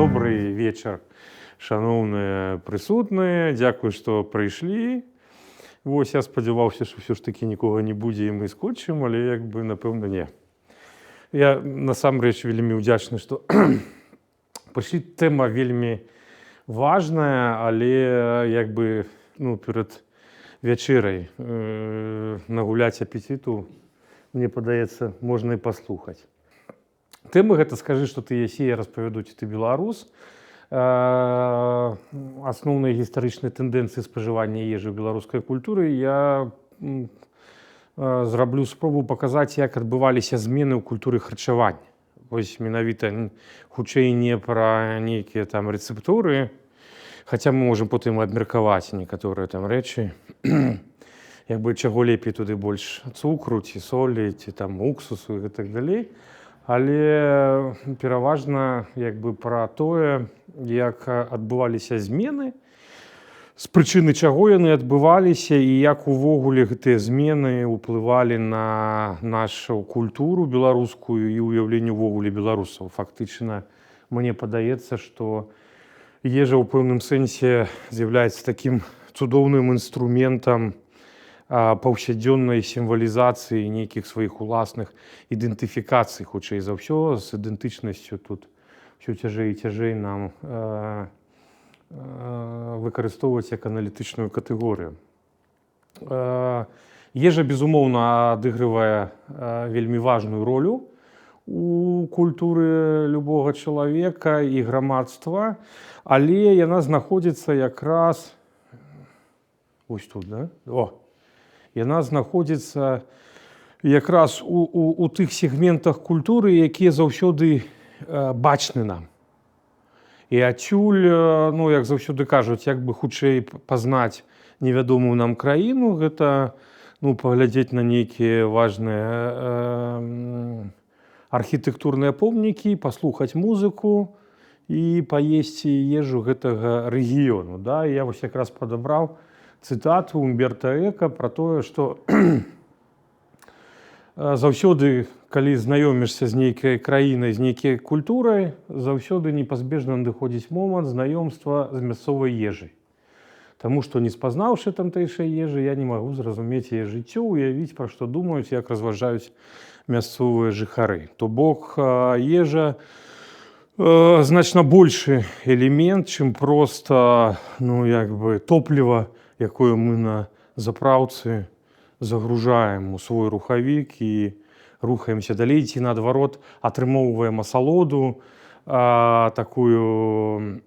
Добрый вечер, шановні присутні. Дякую, що прийшли. Ось я сподівався, що все ж таки нікого не буде і ми скочимо, але якби, напевно, ні. Я насамрэч вельмі вдячний, що прийшли. Тема вельмі важная, але якби, перед вечерой нагуляць апетиту, мне падаецца, можна і паслухаць. Тема гэта «Скажы, што ты ясі, я распавяду, ці ты беларус». Асноўныя гістарычныя тэндэнцыі спажывання ежы ў беларускай культуры я зраблю спробу паказаць, як адбываліся змены ў культуры харчавання. Вось менавіта хутчэй не пра нейкія там рэцэптуры, хаця мы можам потым абмеркаваць некаторыя там рэчы, як бы чаго лепей туды больш цукру ці солі, ці там уксусу і так далей. Але пераважна як бы пра тое, як адбываліся змены, з прычыны чаго яны адбываліся і як увогуле гэтыя змены ўплывалі на нашу культуру беларускую і ўяўленне ўвогуле беларусаў. Фактычна, мне падаецца, што ежа ў пэўным сэнсе з'яўляецца такім цудоўным інструментам паўсядзённай сімвалізацыі нейкіх сваіх уласных ідэнтыфікацый, хутчэй за ўсё, з ідэнтычнасцю тут ўсё цяжэй і цяжэй нам выкарыстоўваць як аналітычную катэгорыю. Ежа, безумоўна, адыгрывае вельмі важную ролю у культуры любога чалавека і грамадства, але яна знаходзіцца якраз ось тут, да? Яна знаходзіцца якраз у тых сегментах культуры, якія заўсёды бачны нам. І адсюль, як заўсёды кажуць, як бы хутчэй пазнаць невядомую нам краіну, гэта паглядзець на нейкія важныя архітэктурныя помнікі, паслухаць музыку і паесці ежу гэтага рэгіёну. Я вось якраз падабраў цытату Умберта Эка пра тое, што заўсёды, калі знаёмішся з нейкай краінай, з нейкай культурай, заўсёды непазбежна надыходзіць момант знаёмства з мясцовай ежай. Таму што, не спазнаўшы тамтэйшай ежы, я не магу зразумець яе жыццё, уявіць, пра што думаюць, як разважаюць мясцовыя жыхары. То бок ежа значна большы элемент, чым проста топліва, якое мы на запраўцы загружаем у свой рухавік і рухаемся далей, ці наадварот атрымоўваем асалоду такую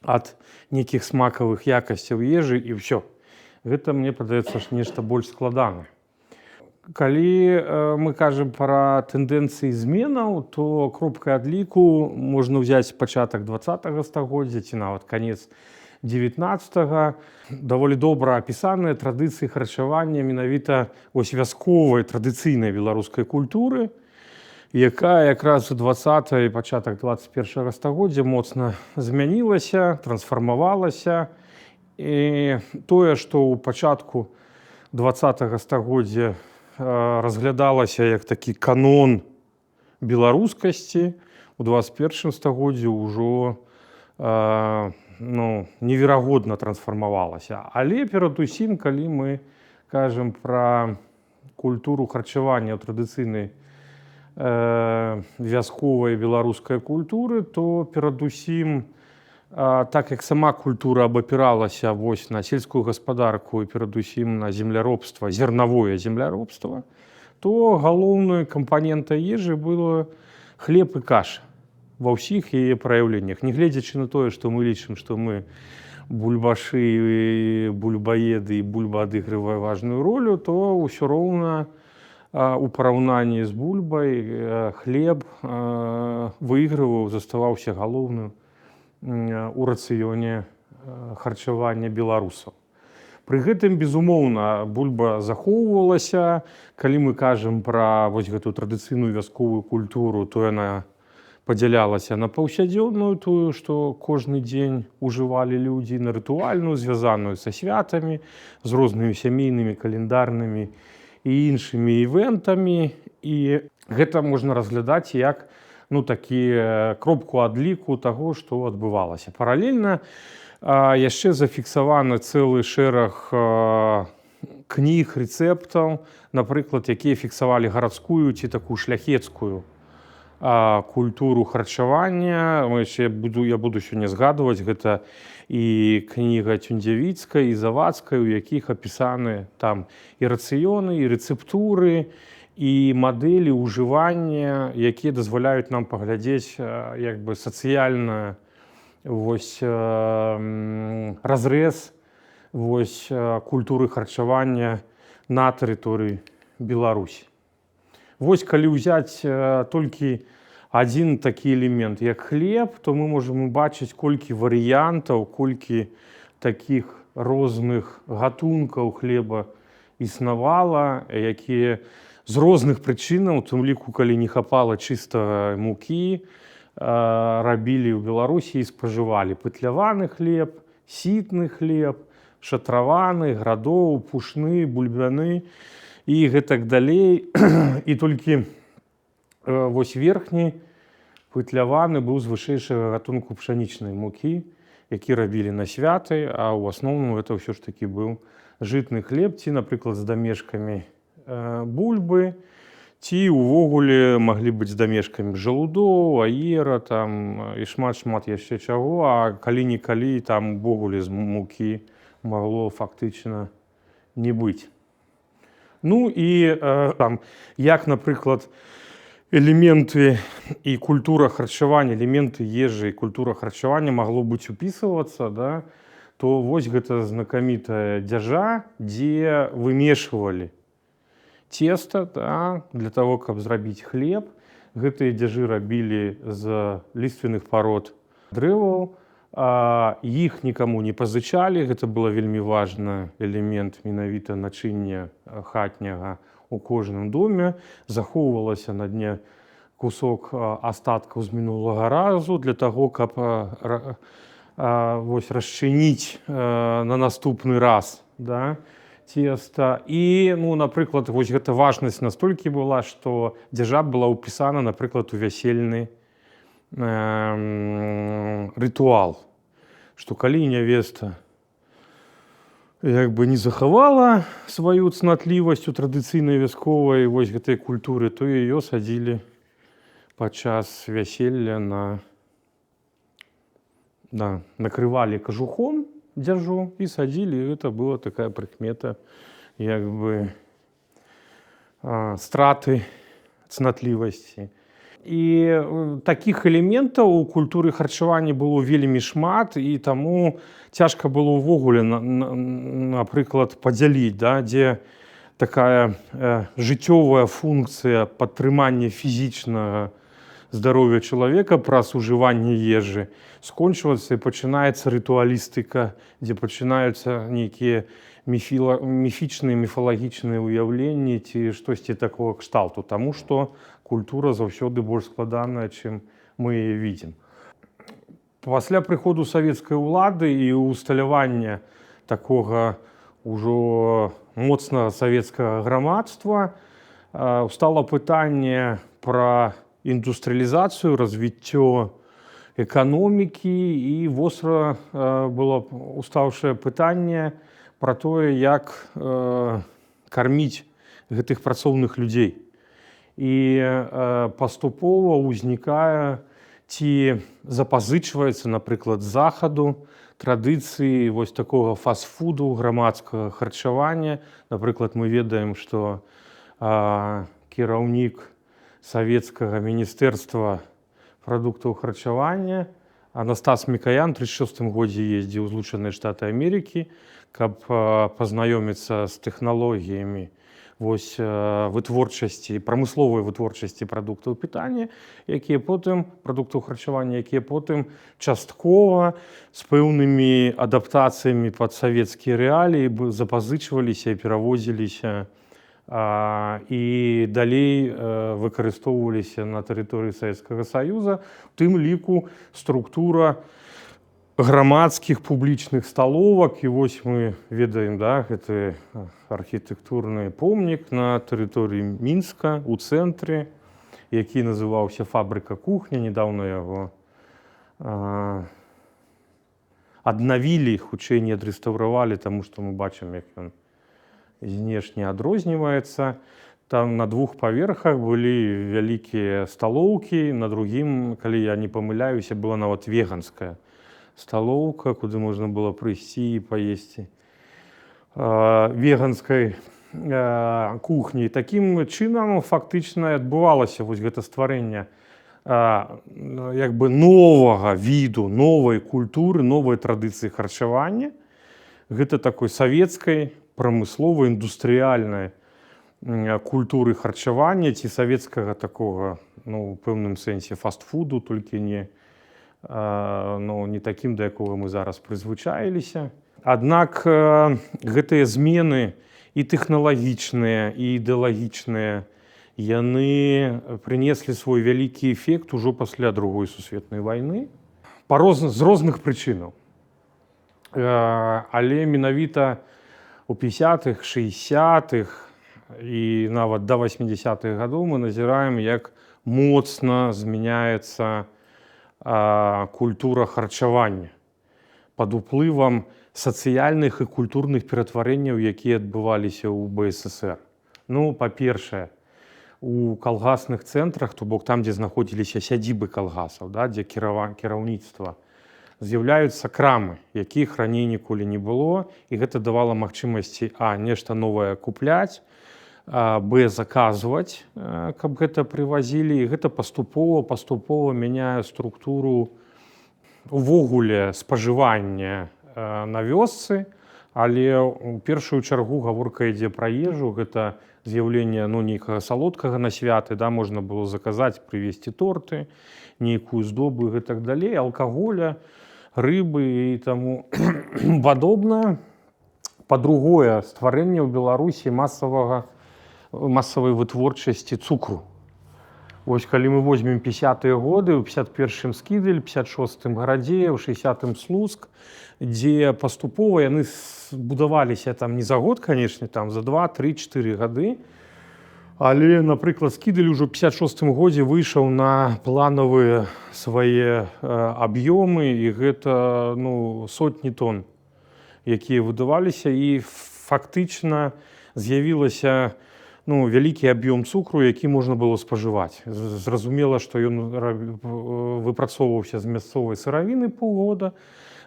ад нейкіх смакавых якасцяў ежы і ўсё. Гэта, мне падаецца, нешта больш складанае. Калі мы кажам пра тэндэнцыі зменаў, то кропкай адліку можна ўзяць пачатак 20-го стагоддзя ці нават канец 19-го. Даволі добра апісаныя традыцыі харчавання менавіта вясковай традыцыйнай беларускай культуры, якая якраз у 20-е і пачатак 21-го стагоддзя моцна змянілася, трансфармавалася. І тое, што ў пачатку 20-го стагоддзя разглядалася як такі канон беларускасці, у 21-м стагоддзі ўжо неверагодна трансфармавалася. Але перадусім, калі мы кажам пра культуру харчавання ў традыцыйнай вясковай беларускай культуры, то перадусім, так як сама культура абапіралася на сельскую гаспадарку і перадусім на земляробства, зернавое земляробства, то галоўнай кампанентай ежы было хлеб і каша ва ўсіх яе праяўленнях. Нягледзячы на тое, што мы лічым, што мы бульбашы, бульбаеды і бульба адыгрывае важную ролю, то ўсё роўна у параўнанні з бульбай хлеб выйгрываў, заставаўся галоўным у рацыёне харчавання беларусаў. Пры гэтым, безумоўна, бульба захоўвалася. Калі мы кажам пра гэту традыцыйную вясковую культуру, то яна падзялялася на паўсядзённую, тую, што кожны дзень ужывалі людзі, на рытуальную, звязаную са святамі, з рознымі сямейнымі, календарнымі і іншымі івентамі. І гэта можна разглядаць як ну, такі кропку адліку таго, што адбывалася. Паралельна яшчэ зафіксаваны цэлы шэраг кніг, рэцэптаў, напрыклад, якія фіксавалі гарадскую ці такую шляхецкую культуру харчавання. Я буду сёння згадваць, гэта і кніга Тюндзявіцкай, і Завадскай, у якіх апісаны там і рацыёны, і рэцэптуры, і мадэлі ўжывання, якія дазваляюць нам паглядзець як бы сацыяльна разрэз культуры харчавання на тэрыторыі Беларусі. Калі ўзяць толькі адзін такі элемент, як хлеб, то мы можам убачыць, колькі варыянтаў, колькі такіх розных гатункаў хлеба існавала, якія з розных прычынаў, у тым ліку, калі не хапала чыста мукі, рабілі ў Беларусі і спажывалі пытляваны хлеб, сітны хлеб, шатраваны, градоў, пушны, бульбяны і гэтак далей. І толькі верхні пытляваны быў з вышэйшага гатунку пшанічнай мукі, які рабілі на святы, а ў асноўным гэта ўсё ж такі быў жытны хлеб, ці, напрыклад, з дамешкамі бульбы, ці ўвогуле маглі быць з дамешкамі жалудоў, аера там і шмат-шмат яшчэ чаго, а калі-нікалі там увогуле з мукі магло фактычна не быць. Ну і там, як, напрыклад, элементы і культура харчавання, элементы ежы і культура харчавання магло быць упісвацца, да, то вось гэта знакамітая дзяжа, дзе вымешвалі цеста, да, для того, каб зрабіць хлеб. Гэтыя дзяжы рабілі з ліственных парод дрэваў, іх нікаму не пазычалі. Гэта было вельмі важны элемент менавіта начыння хатняга у кожным доме. Захоўвалася на дне кусок астаткаў з мінулага разу для таго, каб расчыніць на наступны раз, да, цеста. І, ну, напрыклад, вось гэта важнасць настолькі была, што дзяжа была ўпісана, напрыклад, у вясельны рытуал, што калі нявеста як бы не захавала сваю цнатлівасць у традыцыйнай вясковай вось гэтай культуры, то яе садзілі падчас вяселля накрывалі кажухом дзяжу і садзілі. Гэта была такая прыкмета як бы страты цнатлівасці. І такіх элементаў у культуры харчавання было вельмі шмат, і таму цяжка было ўвогуле, напрыклад, падзяліць, да, дзе такая жыццёвая функцыя падтрымання фізічнага здароўя чалавека праз ужыванне ежы скончваецца і пачынаецца рытуалістыка, дзе пачынаюцца нейкія міфічныя, міфалагічныя ўяўленні ці штосьці такого кшталту, таму што культура заўсёды больш складаная, чым мы яе видим. Пасля прыходу савецкай улады і усталявання такога ўжо моцнага савецкага грамадства стала пытанне пра індустрыялізацыю, развіццё эканомікі, і востра было устаўшае пытанне пра тое, як карміць гэтых працоўных людзей. І паступова ўзнікае ці запазычваецца, напрыклад, з захаду традыцыі вось такога фаст-фуду, грамадскага харчавання. Напрыклад, мы ведаем, што кіраўнік савецкага міністэрства прадуктаў харчавання Анастас Мікаян у 1936 годзе ездзіў у Злучаныя Штаты Амерыкі, каб пазнаёміцца з тэхналогіямі вытворчасці, прамысловай вытворчасці прадуктаў пытання, прадуктаў харчавання, якія потым часткова з пэўнымі адаптацыямі пад савецкія рэаліі запазычваліся і перавозіліся і далей выкарыстоўваліся на тэрыторыі Савецкага Саюза, у тым ліку структура грамадскіх публічных сталовак. І вось мы ведаем, да, гэты архітэктурны помнік на тэрыторыі Мінска у цэнтры, які называўся «Фабрыка кухня». Недавно яго аднавілі, хутчэй не адрэстаўравалі, таму што мы бачым, як ён знешне адрозніваецца. Там на 2 паверхах былі вялікія сталоўкі, на другім, калі я не памыляюся, была нават веганская сталоўка, куды можна было прыйсці і паесці веганскай кухні. Такім чынам фактычна адбывалася вось гэта стварэнне як бы новага віду, новай культуры, новай традыцыі харчавання. Гэта такой савецкай, прамысловай, індустрыяльнай культуры харчавання ці савецкага такога, ну, у пэўным сэнсе фастфуду, толькі не такім, да якога мы зараз прызвычаіліся. Аднак гэтыя змены і тэхналагічныя, і ідэалагічныя, яны прынеслі свой вялікі эфект ужо пасля Другой сусветнай вайны з розных прычынаў. Але менавіта у 50-х, 60-х і нават да 80-х гадоў мы назіраем, як моцна змяняецца культура харчавання пад уплывам сацыяльных і культурных ператварэнняў, якія адбываліся ў БССР. Ну, па-першае, у калгасных цэнтрах, то бок там, дзе знаходзіліся сядзібы калгасаў, да, дзе кіраўніцтва, з'яўляюцца крамы, якіх раней ніколі не было, і гэта давала магчымасці нешта новае купляць, заказваць, каб гэта прывазілі, і гэта паступова мяняе структуру увогуле спажывання на вёсцы, але ў першую чаргу гаворка ідзе пра ежу, гэта з'яўленне нейкага салодкага на святы, да, можна было заказаць, прывезці торты, нейкую здобу і гэтак далей, алкаголя, рыбы і таму падобнае. Па-другое, стварэнне ў Беларусі масавай вытворчасці цукру. Вось калі мы возьмем 50-е годы, ў 51-м Скідель, 56-м Гарадзея, ў 60-м Слуцк, дзе паступова яны будаваліся там не за год, канешне, там за 2, 3, 4 гады, але, напрыклад, Скідель ужо ў 56-м годзе выйшаў на планавыя свае аб'ёмы, і гэта сотні тонн, якія выдаваліся, і фактычна з'явілася вялікі аб'ём цукру, які можна было спажываць. Зразумела, што ён выпрацоўваўся з мясцовай сыравіны паўгода,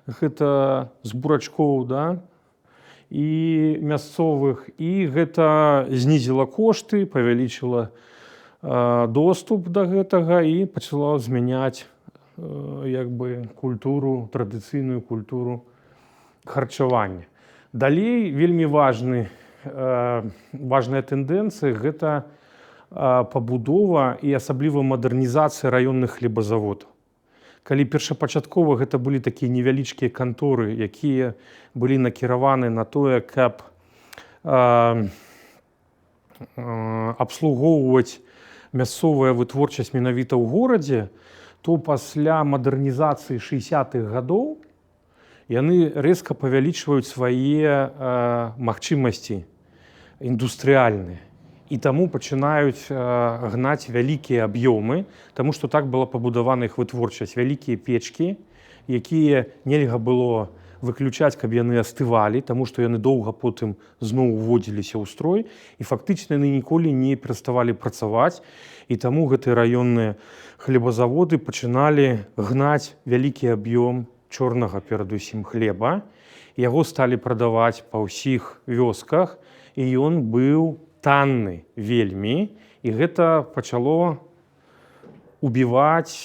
гэта з бурачкоў, да, і мясцовых, і гэта знізіла кошты, павялічыла доступ да гэтага і пачала змяняць як бы культуру, традыцыйную культуру харчавання. Далей вельмі важная тэндэнцыя – гэта пабудова і асабліва мадэрнізацыя раённых хлебазаводаў. Калі першапачаткова гэта былі такія невялічкія канторы, якія былі накіраваны на тое, каб абслугоўваць мясцовая вытворчасць менавіта ў горадзе, то пасля мадэрнізацыі 60-х гадоў яны рэзка павялічваюць свае магчымасці індустрыяльныя. І таму пачынаюць гнаць вялікія аб'ёмы, таму што так была пабудавана іх вытворчасць. Вялікія печкі, якія нельга было выключаць, каб яны астывалі, таму што яны доўга потым зноў уводзіліся ў строй, і фактычна яны ніколі не пераставалі працаваць, і таму гэтыя раённыя хлебазаводы пачыналі гнаць вялікі аб'ём чорнага перадусім хлеба, яго сталі прадаваць па ўсіх вёсках, і ён быў танны вельмі, і гэта пачало убіваць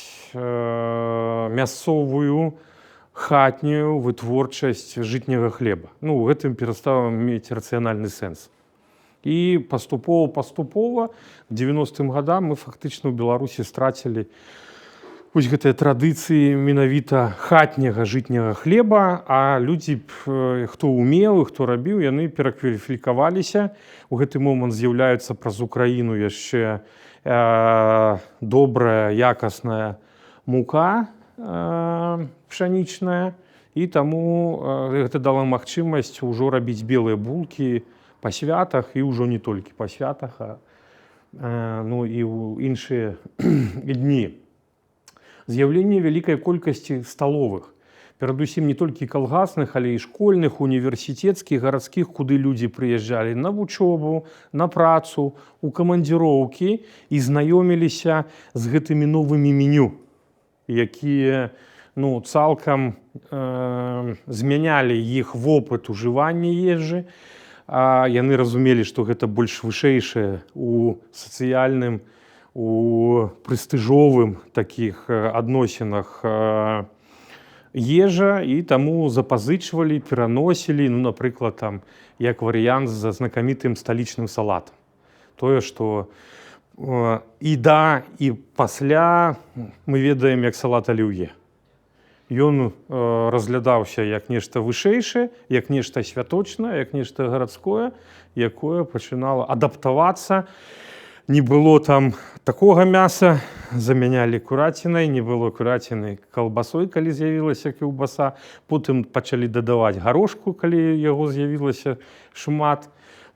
мясцовую хатнюю вытворчасць жытняга хлеба. У гэтым перастала мець рацыянальны сэнс. І паступова к 90-м гадам мы фактычна ў Беларусі страцілі вось гэтыя традыцыі менавіта хатняга жытняга хлеба, а людзі, хто ўмеў і хто рабіў, яны перакваліфікаваліся. У гэты момант з'яўляецца праз Украіну яшчэ добрая, якасная мука пшанічная, і таму гэта дала магчымасць ужо рабіць белыя булкі па святах, і ўжо не толькі па святах, а ну і ў іншыя дні. З'яўленне вялікай колькасці сталовых. Перадусім не толькі калгасных, але і школьных, універсітэцкіх, гарадскіх, куды людзі прыязджалі на вучобу, на працу, у камандзіроўкі і знаёміліся з гэтымі новымі меню, якія цалкам змянялі іх вопыт ужывання ежы, а яны разумелі, што гэта больш вышэйшае у сацыяльным, у прэстыжовым такіх адносінах ежа, і таму запазычвалі, пераносілі, напрыклад, там, як варыянт з знакамітым сталічным салатам. Тое, што і да, і пасля мы ведаем, як салат аліўе. Ён разглядаўся як нешта вышэйшае, як нешта святочнае, як нешта гарадское, якое пачынала адаптавацца. Не было там такога мяса, замянялі курацінай, не было курацінай калбасой, калі з'явілася каўбаса. Потым пачалі дадаваць гарошку, калі яго з'явілася шмат.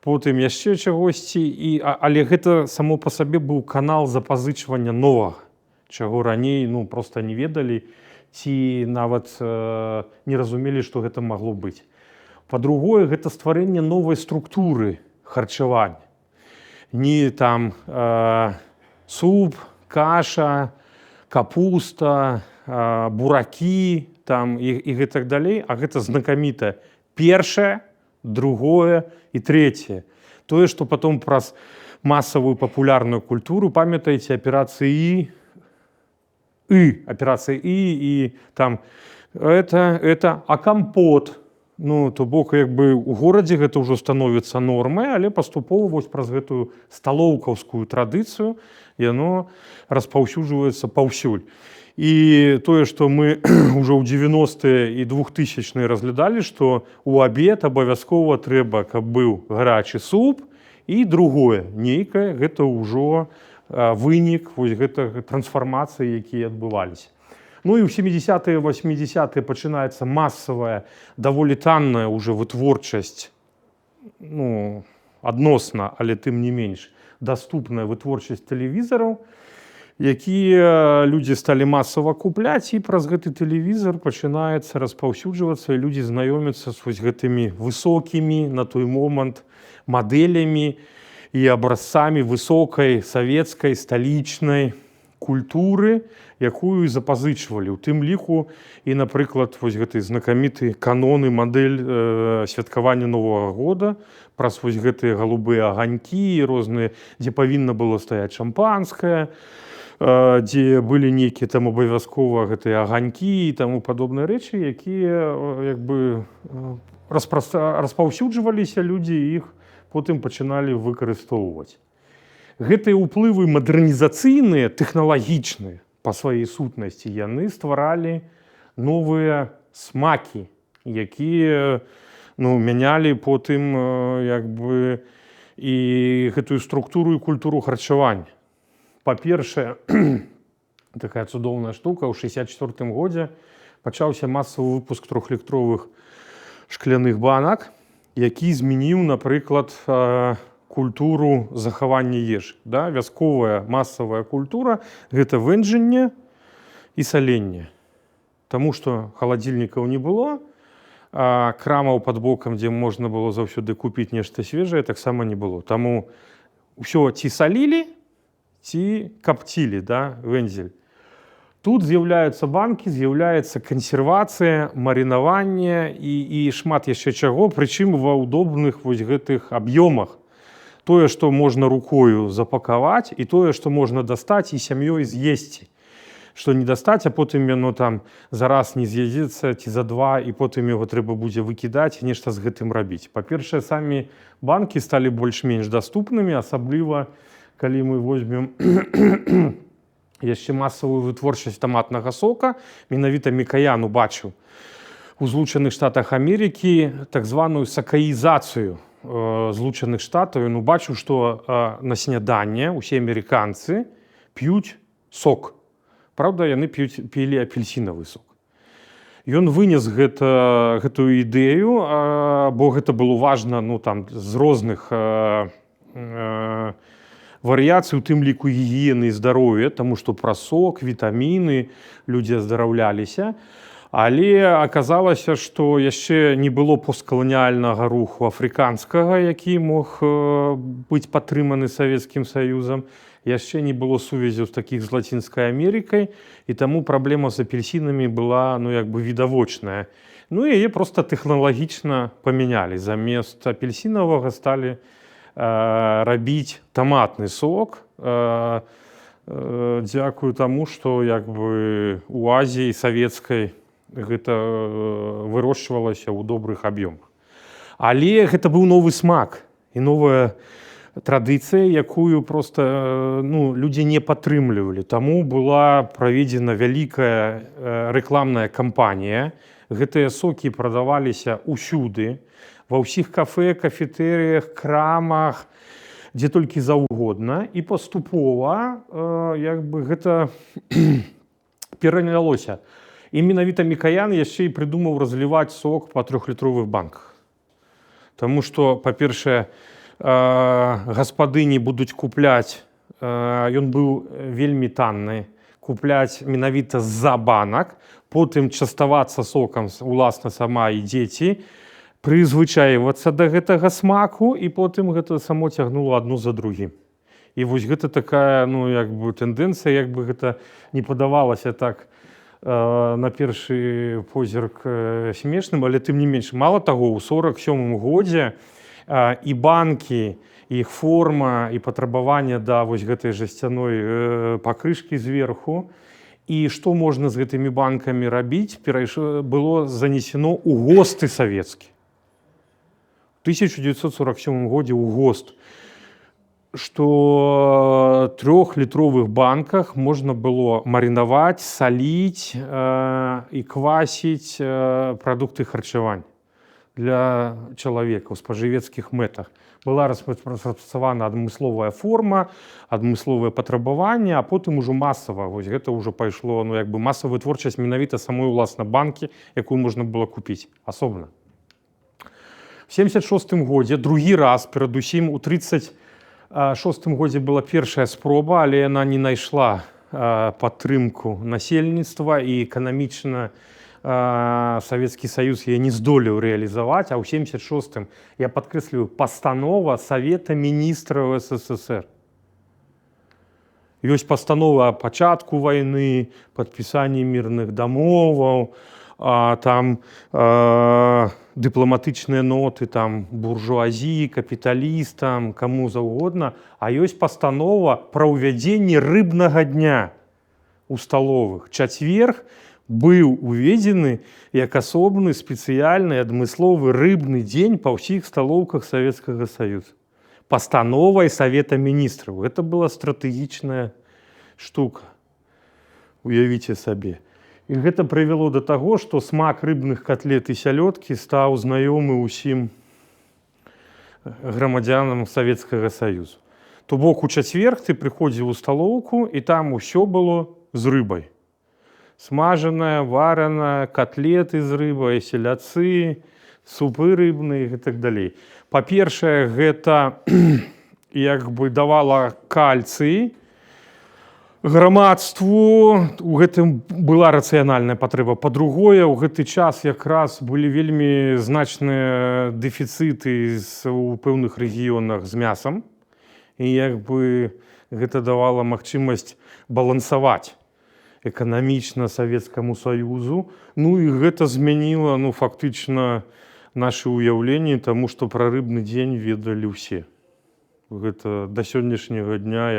Потым яшчэ чагосьці. Але гэта само па сабе быў канал запазычвання новага, чаго раней проста не ведалі ці нават не разумелі, што гэта магло быць. Па-другое, гэта стварэнне новай структуры харчавання. Не там суп, каша, капуста, буракі там, і гэтак далей, а гэта знакамітае першае, другое і трэцяе. Тое, што потом праз масавую папулярную культуру, памятаеце, аперацыі і там а кампот. То бок, у горадзе гэта ўжо становіцца нормай, але паступова праз гэтую сталоўкаўскую традыцыю яно распаўсюджваецца паўсюль. І тое, што мы ўжо ў 90-е і 2000-е разглядалі, што ў абед абавязкова трэба, каб быў гарачы суп, і другое, нейкае, гэта ўжо вынік гэтага трансфармацыі, якія адбываліся. І ў 70-е, 80-е пачынаецца масавая, даволі танная ўжо вытворчасць, адносна, але тым не менш, даступная вытворчасць тэлевізараў, якія людзі сталі масава купляць, і праз гэты тэлевізар пачынаецца распаўсюджвацца, і людзі знаёмяцца з гэтымі высокімі на той момант мадэлямі і абразцамі высокай савецкай сталічнай культуры, якую і запазычвалі. У тым ліку і, напрыклад, гэты знакаміты канон і мадэль святкавання Новага года, праз гэтыя галубыя аганькі розныя, дзе павінна было стаяць шампанскае, дзе былі нейкія там абавязкова гэтыя аганькі і таму падобныя рэчы, якія распаўсюджваліся, людзі іх потым пачыналі выкарыстоўваць. Гэтыя ўплывы мадэрнізацыйныя, тэхналагічныя па сваёй сутнасці, яны стваралі новыя смакі, якія мянялі потым і гэтую структуру і культуру харчавання. Па-першае, такая цудоўная штука, ў 1964 годзе пачаўся масавы выпуск 3-літровых шкляных банак, які змяніў, напрыклад, культуру захавання ежы. Вясковая масавая культура – гэта вэнджанне і саленне. Таму што халадзільнікаў не было, а крамаў пад бокам, дзе можна было заўсёды купіць нешта свежае, таксама не было. Таму ўсё ці салілі, ці капцілі, вэнзель. Тут з'яўляюцца банкі, з'яўляецца кансервацыя, марынаванне і шмат яшчэ чаго, прычым ва ўдобных гэтых аб'ёмах. Тое, што можна рукою запакаваць, і тое, што можна дастаць і сям'ёй з'есці. Што не дастаць, а потым яно там за раз не з'едзецца, ці за два, і потым яго трэба будзе выкідаць і нешта з гэтым рабіць. Па-першае, самі банкі сталі больш-менш даступнымі, асабліва, калі мы возьмем яшчэ масавую вытворчасць таматнага сока. Менавіта Мікаян убачыў у Злучаных Штатах Амерыкі так званую сакаізацыю Злучаных Штатаў. Ён убачыў, што на сняданне усе амерыканцы п'юць сок. Праўда, яны пілі апельсінавы сок. Ён вынес гэтую ідэю, бо гэта было важна з розных варыяцыі, у тым ліку гігіены і здароўя, таму што праз сок, вітаміны людзі аздараўляліся. Але аказалася, што яшчэ не было посткаланіяльнага руху афрыканскага, які мог быць падтрыманы Савецкім Саюзам. Яшчэ не было сувязяў з такіх з Лацінскай Амерыкай, і таму праблема з апельсінамі была відавочная. Яе проста тэхналагічна памянялі. Замест апельсінавага сталі рабіць таматны сок, дзякую таму, што у Азіі савецкай гэта вырошчвалася ў добрых аб'ёмах. Але гэта быў новы смак і новая традыцыя, якую проста людзі не падтрымлівалі. Таму была праведзена вялікая рэкламная кампанія. Гэтыя сокі прадаваліся ўсюды, ва ўсіх кафэ, кафетэрыях, крамах, дзе толькі заўгодна. І паступова гэта перанялося. І менавіта Мікаян яшчэ і прыдумаў разліваць сок па 3-літровых банках. Таму што, па-першае, гаспадыні будуць купляць, ён быў вельмі танны, купляць менавіта з-за банак, потым частавацца сокам уласна сама і дзеці, прызвычайвацца да гэтага смаку, і потым гэта само цягнула адну за другім. І вось гэта такая тэндэнцыя, гэта не падавалася так на першы позірк смешным, але тым не менш. Мала таго, у 47-м годзе і банкі, іх форма, і патрабаванне да вось гэтай жасцяной пакрышкі зверху, і што можна з гэтымі банкамі рабіць, было занесено ў ГОСТы савецкі. У 1947 годзе ў ГОСТ, што 3-літровых банках можна было марынаваць, саліць і квасіць прадукты харчавання для чалавека ў спажывецкіх мэтах. Была распрацавана адмысловая форма, адмысловае патрабаванне, а потым ужо масава. Вось гэта ўжо пайшло масавая вытворчасць менавіта самой уласна банкі, якую можна было купіць асобна. В 76-м годзе, другі раз, перадусім у 36-м годзе была першая спроба, але яна не знайшла падтрымку насельніцтва, і эканамічна Савецкі Саюз яе не здолеў рэалізаваць, а ў 76-м, я падкрэсліваю, пастанова Савета міністраў СССР. Ёсць пастанова о пачатку вайны, падпісанні мірных дамоваў, там дыпламатычныя ноты буржуазіі, капіталістам, каму заўгодна, а ёсць пастанова пра ўвядзенне рыбнага дня у сталовых. Чацверг быў уведзены як асобны спецыяльны адмысловы рыбны дзень па ўсіх сталоўках Савецкага Саюза. Пастановай Савета міністраў. Гэта была стратэгічная штука. Уявіце сабе. І гэта прывяло да таго, што смак рыбных котлет і сялёдкі стаў знаёмы ўсім грамадзянам Савецкага Саюзу. То бок у чацверг ты прыходзіў у сталоўку, і там усё было з рыбай. Смажаная, вараная, котлеты з рыбай, селяцы, супы рыбныя і так далей. Па-першае, гэта давала кальцый грамадству, у гэтым была рацыянальная патрэба. Па-другое, у гэты час якраз былі вельмі значныя дэфіцыты у пэўных рэгіёнах з мясам, і гэта давала магчымасць балансаваць эканамічна Савецкаму Саюзу. І гэта змяніла фактычна нашы ўяўленні, таму што пра рыбны дзень ведалі ўсе. Гэта да сённяшняга дня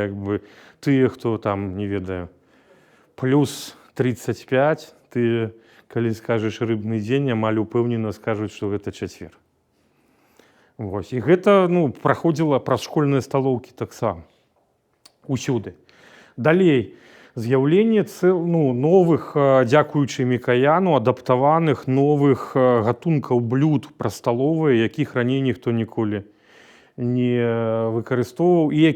тыя, хто не ведаю, плюс 35, ты, калі скажаш рыбны дзень, амаль упэўнена скажуць, што гэта чацвер. Вось. І гэта праходзіла праз школьныя сталоўкі таксама. Усюды. Далей, з'яўленне новых, дзякуючы Мікаяну, адаптаваных новых гатункаў блюд пра сталовыя, якіх раней ніхто ніколі не выкарыстоўваў, і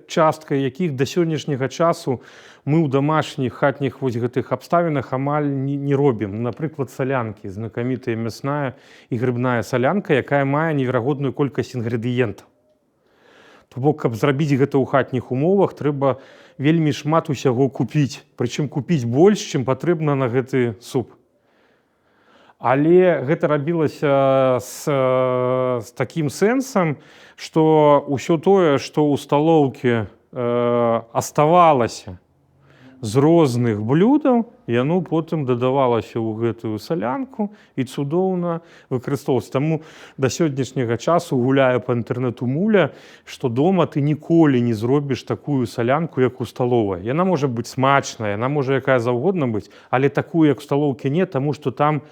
частка якіх да сённяшняга часу мы ў дамашніх хатніх вось гэтых абставінах амаль не робім. Напрыклад, салянкі, знакамітая мясная і грыбная салянка, якая мае неверагодную колькасць інгрэдыентаў. То бок, каб зрабіць гэта ў хатніх умовах, трэба вельмі шмат усяго купіць, прычым купіць больш, чым патрэбна на гэты суп. Але гэта рабілася з такім сэнсам, што ўсё тое, што ў сталоўкі аставалася з розных блюдаў, яно потым дадавалася ў гэтую салянку і цудоўна выкарыстоўвалася. Таму да сённяшняга часу гуляю па інтэрнэту муля, што дома ты ніколі не зробіш такую салянку, як у сталовай. Яна можа быць смачная, яна можа якая заўгодна быць, але такую, як у сталоўкі, не, таму што там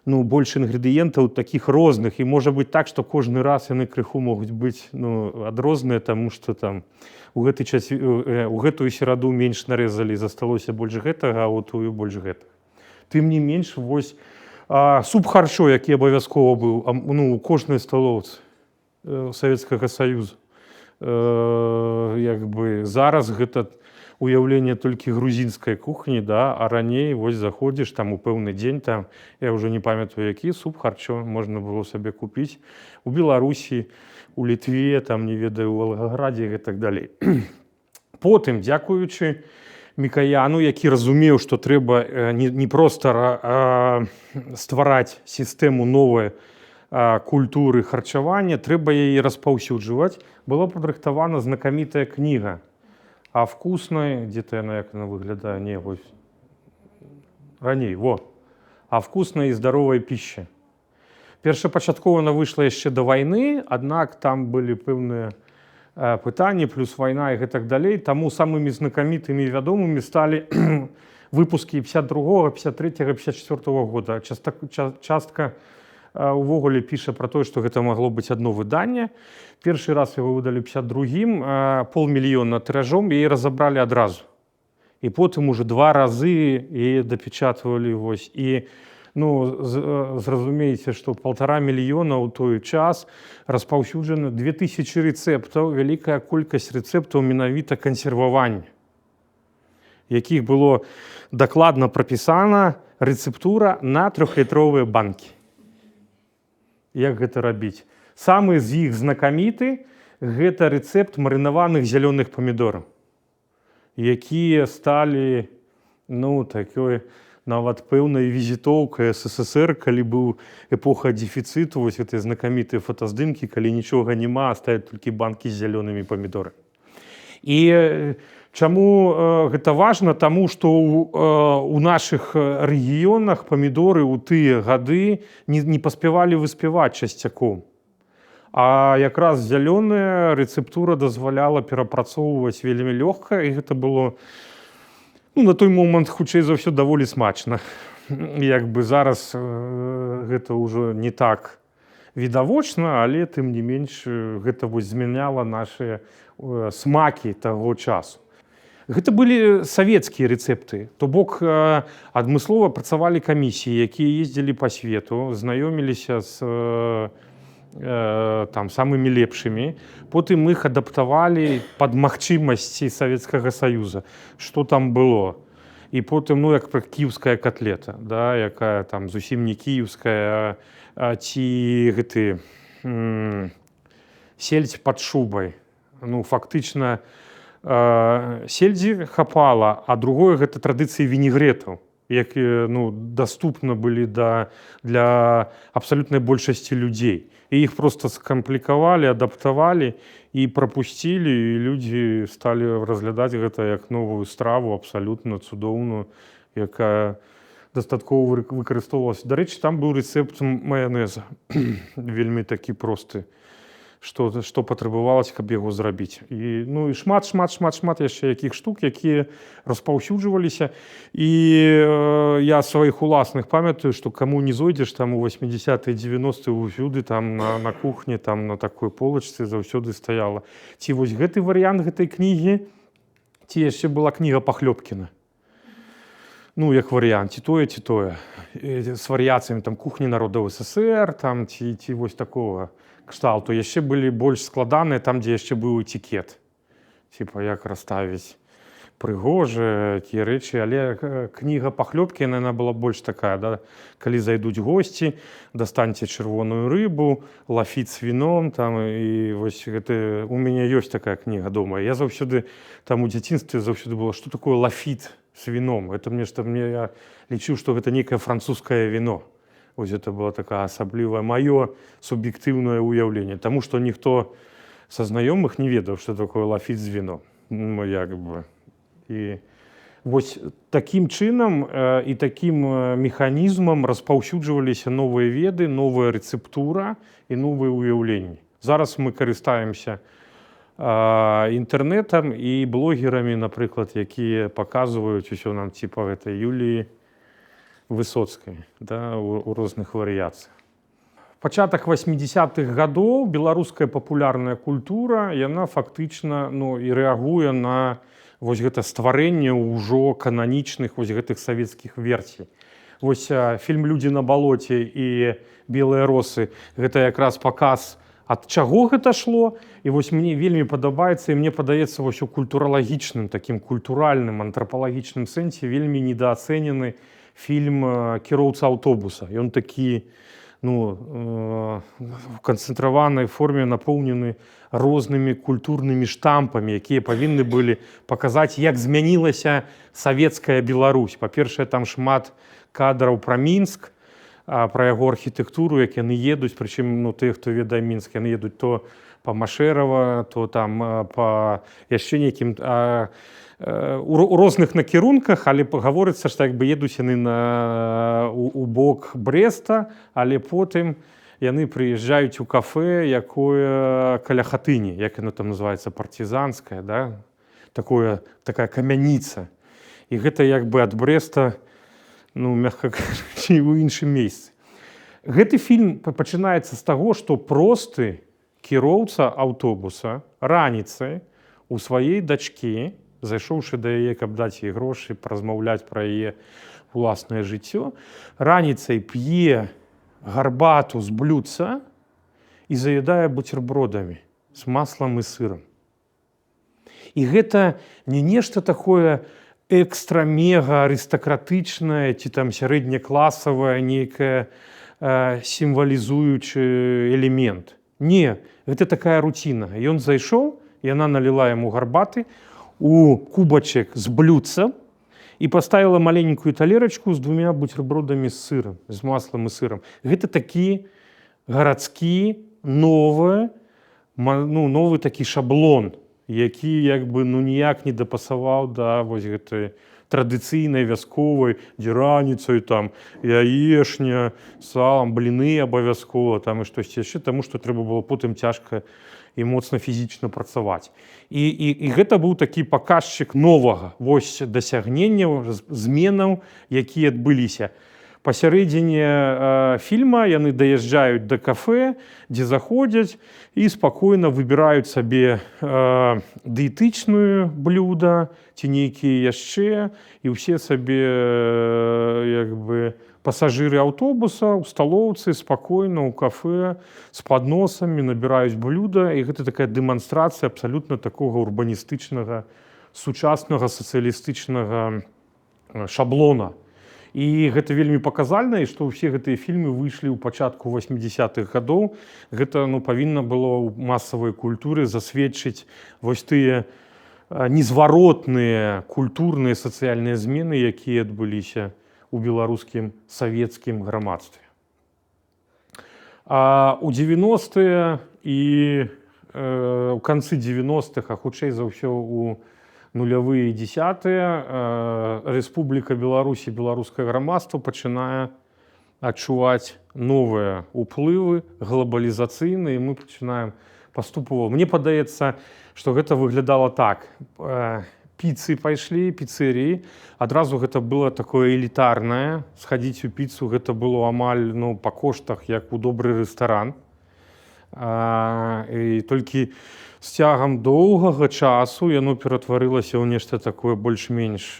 больш інгрэдыентаў такіх розных, і можа быць так, што кожны раз яны крыху могуць быць адрозныя, таму што там у гэтую сераду менш нарэзалі, засталося больш гэтага, а ў тую больш гэтага. Тым не менш, вось суп-харчо, які абавязкова быў у кожнай сталоўцы Савецкага Саюзу. Зараз гэта уяўленне толькі грузінскай кухні, а раней вось заходзіш там у пэўны дзень, там я ўжо не памятаю які, суп-харчо можна было сабе купіць у Беларусі, у Літве, там не ведаю, у Валгаградзе і так далей. Потым, дзякуючы Мікаяну, які разумеў, што трэба не проста ствараць сістэму новай культуры харчавання, трэба яе распаўсюджваць, была падрыхтавана знакамітая кніга «А вкусной», где-то яна, як она выглядае, не, вось, раней, «А вкусной и здоровой пищи». Першапачаткова она выйшла яшчэ да вайны, аднак там былі пэўныя пытанні, плюс вайна і гэтак далей, таму самымі знакамітымі і вядомымі сталі выпускі 52-го, 53-го, 54-го года. Частка увогуле піша пра тое, што гэта магло быць адно выданне. Першы раз яго выдалі 52-м, 500 000 тыражом, яе разабралі адразу. І потым уже 2 разы яе дапечатвалі. І зразумееце, што 1,5 мільёна ў той час распаўсюджана 2000 рэцэптаў, вялікая колькасць рэцэптаў менавіта кансервавання, якіх было дакладна прапісана рэцэптура на 3-літровыя банкі. Як гэта рабіць? Самы з іх знакаміты – гэта рэцэпт марынаваных зялёных памідораў, якія сталі такой нават пэўнай візітоўкай СССР, калі быў эпоха дэфіцыту, вось гэтыя знакамітыя фотаздымкі, калі нічога няма, а стаяць толькі банкі з зялёнымі памідорамі. І чаму гэта важна? Таму што ў нашых рэгіёнах памідоры ў тыя гады не паспявалі выспяваць часцяком. А якраз зялёная рэцэптура дазваляла перапрацоўваць вельмі лёгка, і гэта было на той момант, хутчэй за ўсё, даволі смачна. Зараз гэта ўжо не так відавочна, але тым не менш гэта змяняла нашыя смакі таго часу. Гэта былі савецкія рэцэпты, то бок адмыслова працавалі камісіі, якія ездзілі па свету, знаёміліся з самымі лепшымі, потым іх адаптавалі пад магчымасці Савецкага Саюза, што там было. І потым, як кіеўская котлета, якая там зусім не кіеўская, ці гэты сельдзь пад шубай. Фактычна сельдзі хапала, а другое гэта традыцыі вінегрэтаў, якія даступны былі для абсалютнай большасці людзей. І іх проста скамплікавалі, адаптавалі і прапусцілі, і людзі сталі разглядаць гэта як новую страву, абсалютна цудоўную, якая дастаткова выкарыстоўвалася. Дарэчы, там быў рэцэпт маянэза, вельмі такі просты, што патрабавалася, каб яго зрабіць. І шмат яшчэ якіх штук, якія распаўсюджваліся. І я сваіх уласных памятаю, што каму не зойдзеш там у 80-е, 90-е ўсюды там на кухні, там на такой полачцы заўсёды стаяла. Ці вось гэты варыянт гэтай кнігі, ці яшчэ была кніга Пахлёбкіна. Як варыянт, ці тое. З варыяцыямі там кухні народаў СССР, там ці вось такога кшталту. Яшчэ былі больш складаныя, там, дзе яшчэ быў этикет. Як расставіць прыгожая, такія рэчы, але кніга пахлёбкі, яна была больш такая, да? Калі зайдуць госці, дастаньце чырвоную рыбу, лафіт з віном, там, і вось гэта, у мяне ёсць такая кніга дома. Я заўсёды, там у дзяцінстве заўсёды было, што такое лафіт з віном? Это я лічыў, што гэта нейкае французскае віно. Вось гэта было такая асаблівая маё суб'ектыўнае ўяўленне, таму што ніхто са знаёмых не ведаў, што такое лафіт з віном. Ну, як бы. І вось такім чынам і такім механізмам распаўсюджваліся новыя веды, новая рэцэптура і новыя ўяўленні. Зараз мы карыстаемся інтэрнэтам і блогерамі, напрыклад, якія паказваюць усё нам типа гэтай Юліі Высоцкай, да, у розных варыяцыях. Пачатак 80-х гадоў беларуская папулярная культура, яна фактычна і рэагуе на вось гэта стварэнне ўжо кананічных вось гэтых савецкіх версій. Вось фільм «Людзі на балоце» і «Белыя росы» гэта якраз паказ, ад чаго гэта шло. І вось мне вельмі падабаецца, і мне падаецца, вось у культуралагічным, такім культуральным, антрапалагічным сэнсе вельмі недаацэнены фільм «Кіроўца аўтобуса». Ён такі, в канцэнтраванай форме напоўнены рознымі культурнымі штампамі, якія павінны былі паказаць, як змянілася савецкая Беларусь. Па-першае, там шмат кадраў пра Мінск, пра яго архітэктуру, як яны едуць, прычым тыя, хто ведае Мінск, яны едуць то па Машэрава, то там па яшчэ нейкім у розных накірунках, але гаворыцца, што як бы едуць яны у бок Брэста, але потым яны прыязджаюць у кафэ, якое каля хатыні, як яно там называецца, партызанская, да? Такая камяніца. І гэта як бы ад Брэста, мягка кажучы, у іншым месцы. Гэты фільм пачынаецца з таго, што просты кіроўца аўтобуса раніцай у сваёй дачкі, зайшоўшы да яе, каб даць ёй грошы, паразмаўляць пра яе уласнае жыццё, раніцай п'е гарбату з блюдца і заядае буцербродамі з маслам і сырам. І гэта не нешта такое экстра-мега арыстакратычнае ці там сярэднекласавае нейкае сімвалізуючы элемент. Не, гэта такая руціна. Ён зайшоў, яна наліла яму гарбаты у кубачек з блюдца і паставіла маленькую талерачку з 2 буцербродамі з сырам, з маслам і сырам. Гэта такі гарадскі, новы такі шаблон, які як бы ніяк не дапасаваў да вось гэтай традыцыйнай вясковай, дзе раніцай там яешня, салам, бліны абавязкова, там і штосьці яшчэ, таму што трэба было потым цяжка і моцна фізічна працаваць. І гэта быў такі паказчык новага вось дасягненняў, зменаў, якія адбыліся. Пасярэдзіне фільма яны даязджаюць да кафэ, дзе заходзяць і спакойна выбіраюць сабе дыетычную блюда ці нейкія яшчэ, і ўсе сабе як бы пасажыры аўтобуса ў сталоўцы спакойна ў кафэ з падносамі набіраюць блюда, і гэта такая дэманстрацыя абсалютна такога урбаністычнага, сучаснага сацыялістычнага шаблона. І гэта вельмі паказальна, і што ўсе гэтыя фільмы выйшлі ў пачатку 80-х гадоў. Гэта павінна было ў масавай культуры засведчыць вось тыя незваротныя культурныя сацыяльныя змены, якія адбыліся у беларускім савецкім грамадстве. У 90-е і ў канцы 90-х, а хутчэй за ўсё у нулявыя і дзесятыя, Рэспубліка Беларусь і беларускае грамадства пачынае адчуваць новыя ўплывы глобалізацыйныя, і мы пачынаем паступова. Мне падаецца, што гэта выглядала так. Піцы пайшлі, піцэрыі. Адразу гэта было такое элітарнае. Схадзіць у піцу гэта было амаль па коштах, як у добры рэстаран. І толькі з цягам доўгага часу яно ператварылася ў нешта такое больш-менш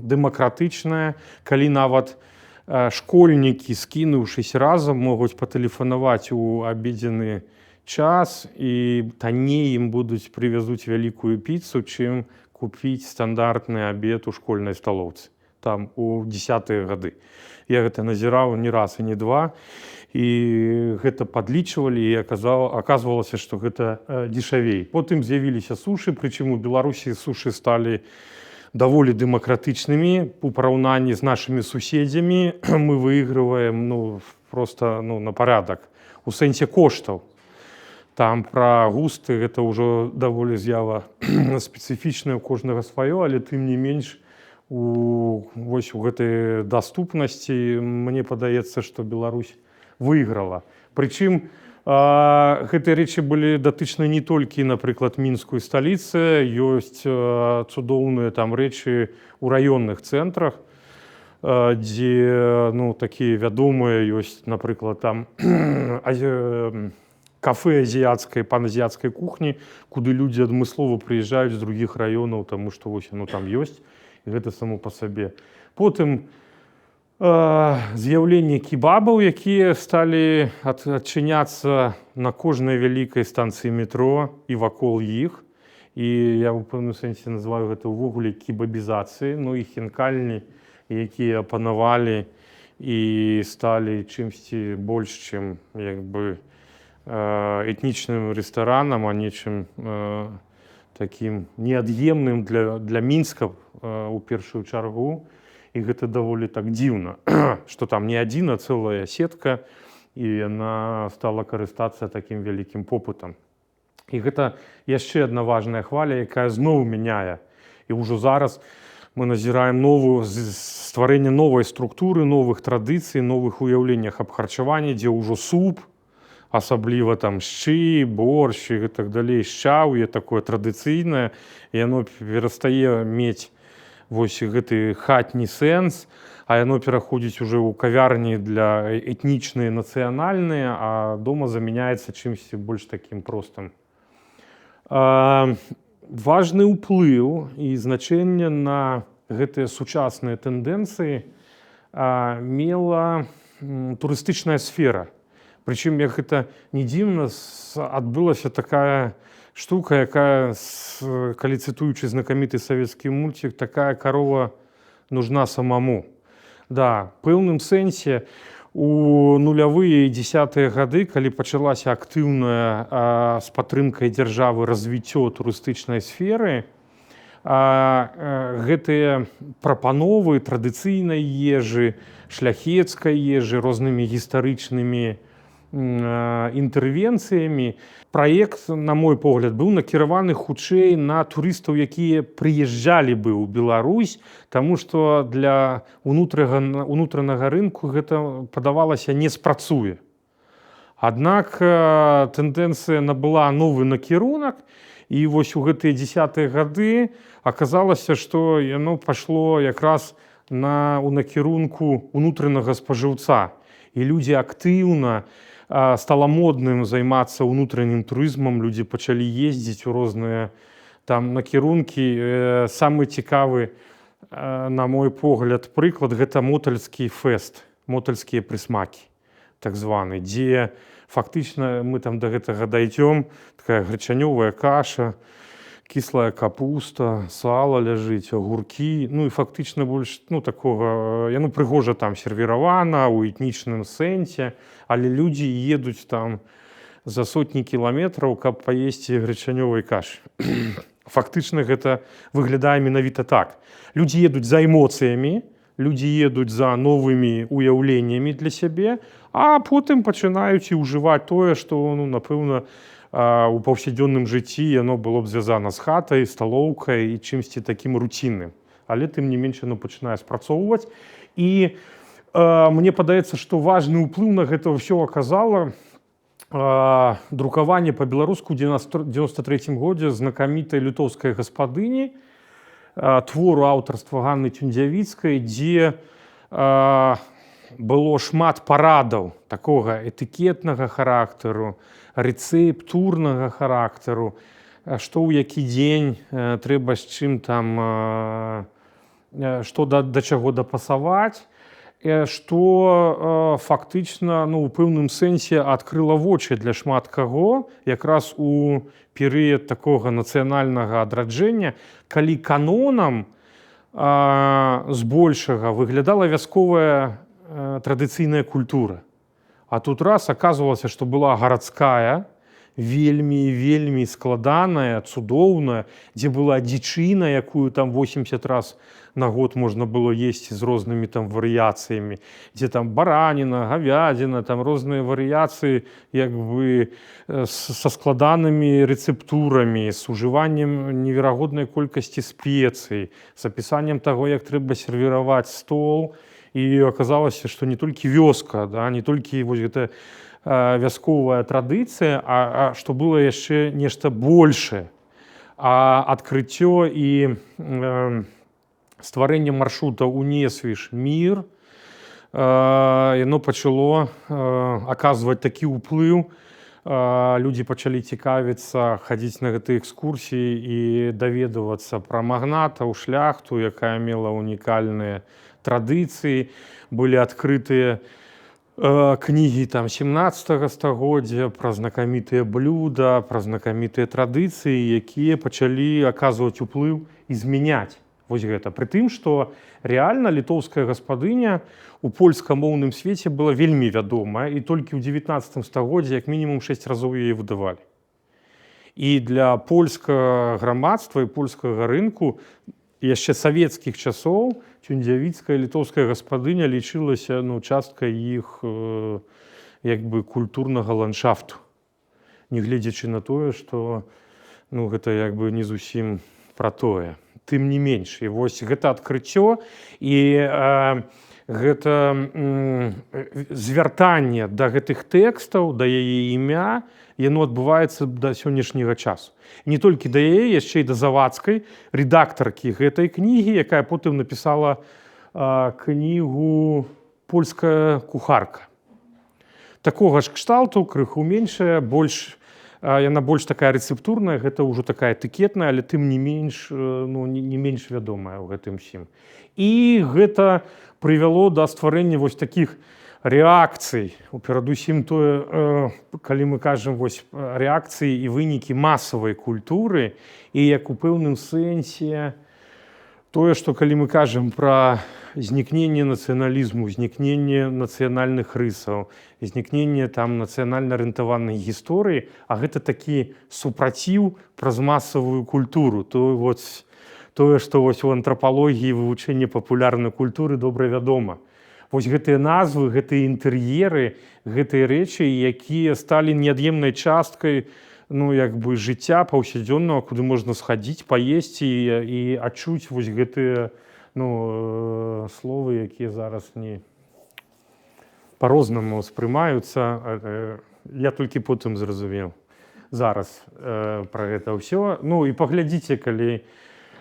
дэмакратычнае, калі нават школьнікі, скінуўшыся разам, могуць патэлефанаваць у абедзены час, і танней ім прывязуць вялікую піцу, чым купіць стандартны абед у школьнай сталоўцы там у 10-е гады. Я гэта назіраў не раз і не два, і гэта падлічвалі, і аказвалася, што гэта дешавей. Потым з'явіліся сушы, прычым у Беларусі сушы сталі даволі дэмакратычнымі у параўнанні з нашымі суседзямі. Мы выйгрываем просто на парадак у сэнсе коштаў. Там пра густы гэта ўжо даволі з'ява спецыфічная, у кожнага сваё, але тым не менш вось у гэтай даступнасці мне падаецца, што Беларусь выйграла. Прычым гэтыя рэчы былі датычны не толькі, напрыклад, мінскую сталіцы, ёсць цудоўныя там рэчы ў раённых цэнтрах, дзе такія вядомыя ёсць, напрыклад, там кафе азіяцкай, паназіяцкай кухні, куды людзі адмыслова прыязджаюць з другіх раёнаў, таму што вось там ёсць, і гэта само па сабе. Потым з'яўленне кебабаў, якія сталі адчыняцца на кожнай вялікай станцыі метро і вакол іх. І я ў пэўным сэнсе называю гэта ўвогуле кебабізацыяй, і хінкальні, якія апанавалі і сталі чымсьці больш, чым этнічным рэстаранам, а нечым такім неад'емным для Мінска у першую чаргу. І гэта даволі так дзіўна, што там не адзіна цэлая сетка, і яна стала карыстацца такім вялікім попытам. І гэта яшчэ адна важная хваля, якая зноў мяняе. І ўжо зараз мы назіраем стварэнне новай структуры, новых традыцый, новых уяўленнях аб харчаванні, дзе ўжо суп, асабліва там шчы, борщ і так далей, шчаўе такое традыцыйнае, і яно перастае мець вось гэты хатні сэнс, а яно пераходзіць уже ў кавярні для этнічныя, нацыянальныя, а дома замяняецца чымсьці больш такім простым. Важны ўплыў і значэнне на гэтыя сучасныя тэндэнцыі мела турыстычная сфера. Прычым, як гэта не дзіўна, адбылася такая штука, якая, калі цытуючы знакаміты савецкі мульцік, такая карова нужна самому. Да, в пэўным сэнсе у нулявыя і 10-е гады, калі пачалася актыўная з падтрымкай дзяржавы развіццё турыстычнай сферы, гэтыя прапановы традыцыйнай ежы, шляхецкай ежы, рознымі гістарычнымі інтэрвенцыямі. Праект, на мой погляд, быў накіраваны хутчэй на турыстаў, якія прыязджалі бы ў Беларусь, таму што для унутранага рынку гэта, падавалася, не спрацуе. Аднак тэндэнцыя набыла новы накірунак, і вось у гэтыя 10-е гады аказалася, што яно пайшло якраз у накірунку унутранага спажыўца. І людзі актыўна, стала модным займацца ўнутранім турызмам, людзі пачалі ездзіць у розныя там накірункі. Самы цікавы, на мой погляд, прыклад, гэта мотальскі фэст, мотальскія прысмакі, так званы, дзе фактычна мы там да гэтага дайдзём, такая грачанёвая каша, кіслая капуста, сала ляжыць, агуркі, і фактычна больш такога, яно прыгожа там сервіравана ў этнічным сэнсе, але людзі едуць там за сотні кіламетраў, каб паесці грачанёвай кашы. Фактычна гэта выглядае менавіта так. Людзі едуць за эмоцыямі, людзі едуць за новымі уяўленнямі для сябе, а потым пачынаюць і ўжываць тое, што, напэўна, у паўсядзённым жыцці яно было б звязана з хатай, сталоўкай і чымсьці такім руцінным. Але тым не менш яно пачынае спрацоўваць. І мне падаецца, што важны ўплыў на гэта ўсё аказала друкаванне па-беларуску ў 93-м годзе знакамітай літоўскай гаспадыні, твору аўтарства Ганны Тюндзявіцкай, дзе было шмат парадаў такога этыкетнага характару, рэцэптурнага характару, што ў які дзень трэба з чым там, што да чаго дапасаваць. што фактычна у пэўным сэнсе адкрыла вочы для шмат каго якраз у перыяд такога нацыянальнага адраджэння, калі канонам збольшага выглядала вясковая традыцыйная культура. А тут раз аказвалася, што была гарадская, вельмі складаная, цудоўная, дзе была дзічына, якую там 80 раз на год можна было есці з рознымі там варыяцыямі, дзе там бараніна, гавядзіна, там розныя варыяцыі як бы са складанымі рэцэптурамі, з ужываннем неверагоднай колькасці спецый, з апісаннем таго, як трэба сервіраваць стол. І аказалася, што не толькі вёска, не толькі вось гэта вясковая традыцыя, а што было яшчэ нешта большае. А адкрыццё і стварэнне маршрута ў Несвіж мір, яно пачало аказваць такі ўплыў. Людзі пачалі цікавіцца, хадзіць на гэтыя экскурсіі і даведавацца пра магнатаў, шляхту, якая мела унікальныя традыцыі. Былі адкрытыя кнігі там 17 стагоддзя пра знакамітыя блюда, пра знакамітыя традыцыі, якія пачалі аказваць уплыў і змяняць вось гэта. Пры тым, што рэальна літоўская гаспадыня у польскамоўным свеце была вельмі вядомая, і толькі ў 19 стагоддзі як мінімум 6 разоў яе выдавалі. І для польскага грамадства і польскага рынку яшчэ савецкіх часоў цюндзявіцкая літоўская гаспадыня лічылася часткай іх як бы культурнага ландшафту, нягледзячы на тое, што гэта як бы не зусім пра тое. Тым не менш, і вось гэта адкрыццё і гэта звяртанне да гэтых тэкстаў, да яе імя, яно адбываецца да сённяшняга часу. Не толькі да яе, яшчэ і да Завадскай, рэдактаркі гэтай кнігі, якая потым напісала кнігу «Польская кухарка». Такога ж кшталту, крыху меншая, яна больш такая рэцэптурная, гэта ўжо такая этыкетная, але тым не менш, не менш вядомая ў гэтым усім. І гэта прывяло да стварэння вось такіх рэакцый. Перадусім тое, калі мы кажам вось рэакцыі і вынікі масавай культуры, і як у пэўным сэнсе тое, што калі мы кажам пра знікненне нацыяналізму, знікненне нацыянальных рысаў, знікненне там нацыянальна арыентаванай гісторыі, а гэта такі супраціў праз масавую культуру. Тое, што вось у антрапалогіі вывучэння папулярнай культуры добра вядома. Вось гэтыя назвы, гэтыя інтэр'еры, гэтыя рэчы, якія сталі неад'емнай часткай як бы жыцця паўсядзённага, куды можна схадзіць, паесці і адчуць вось гэтыя словы, якія зараз не па-рознаму ўспрымаюцца. Я толькі потым зразумеў зараз пра гэта ўсё. І паглядзіце, калі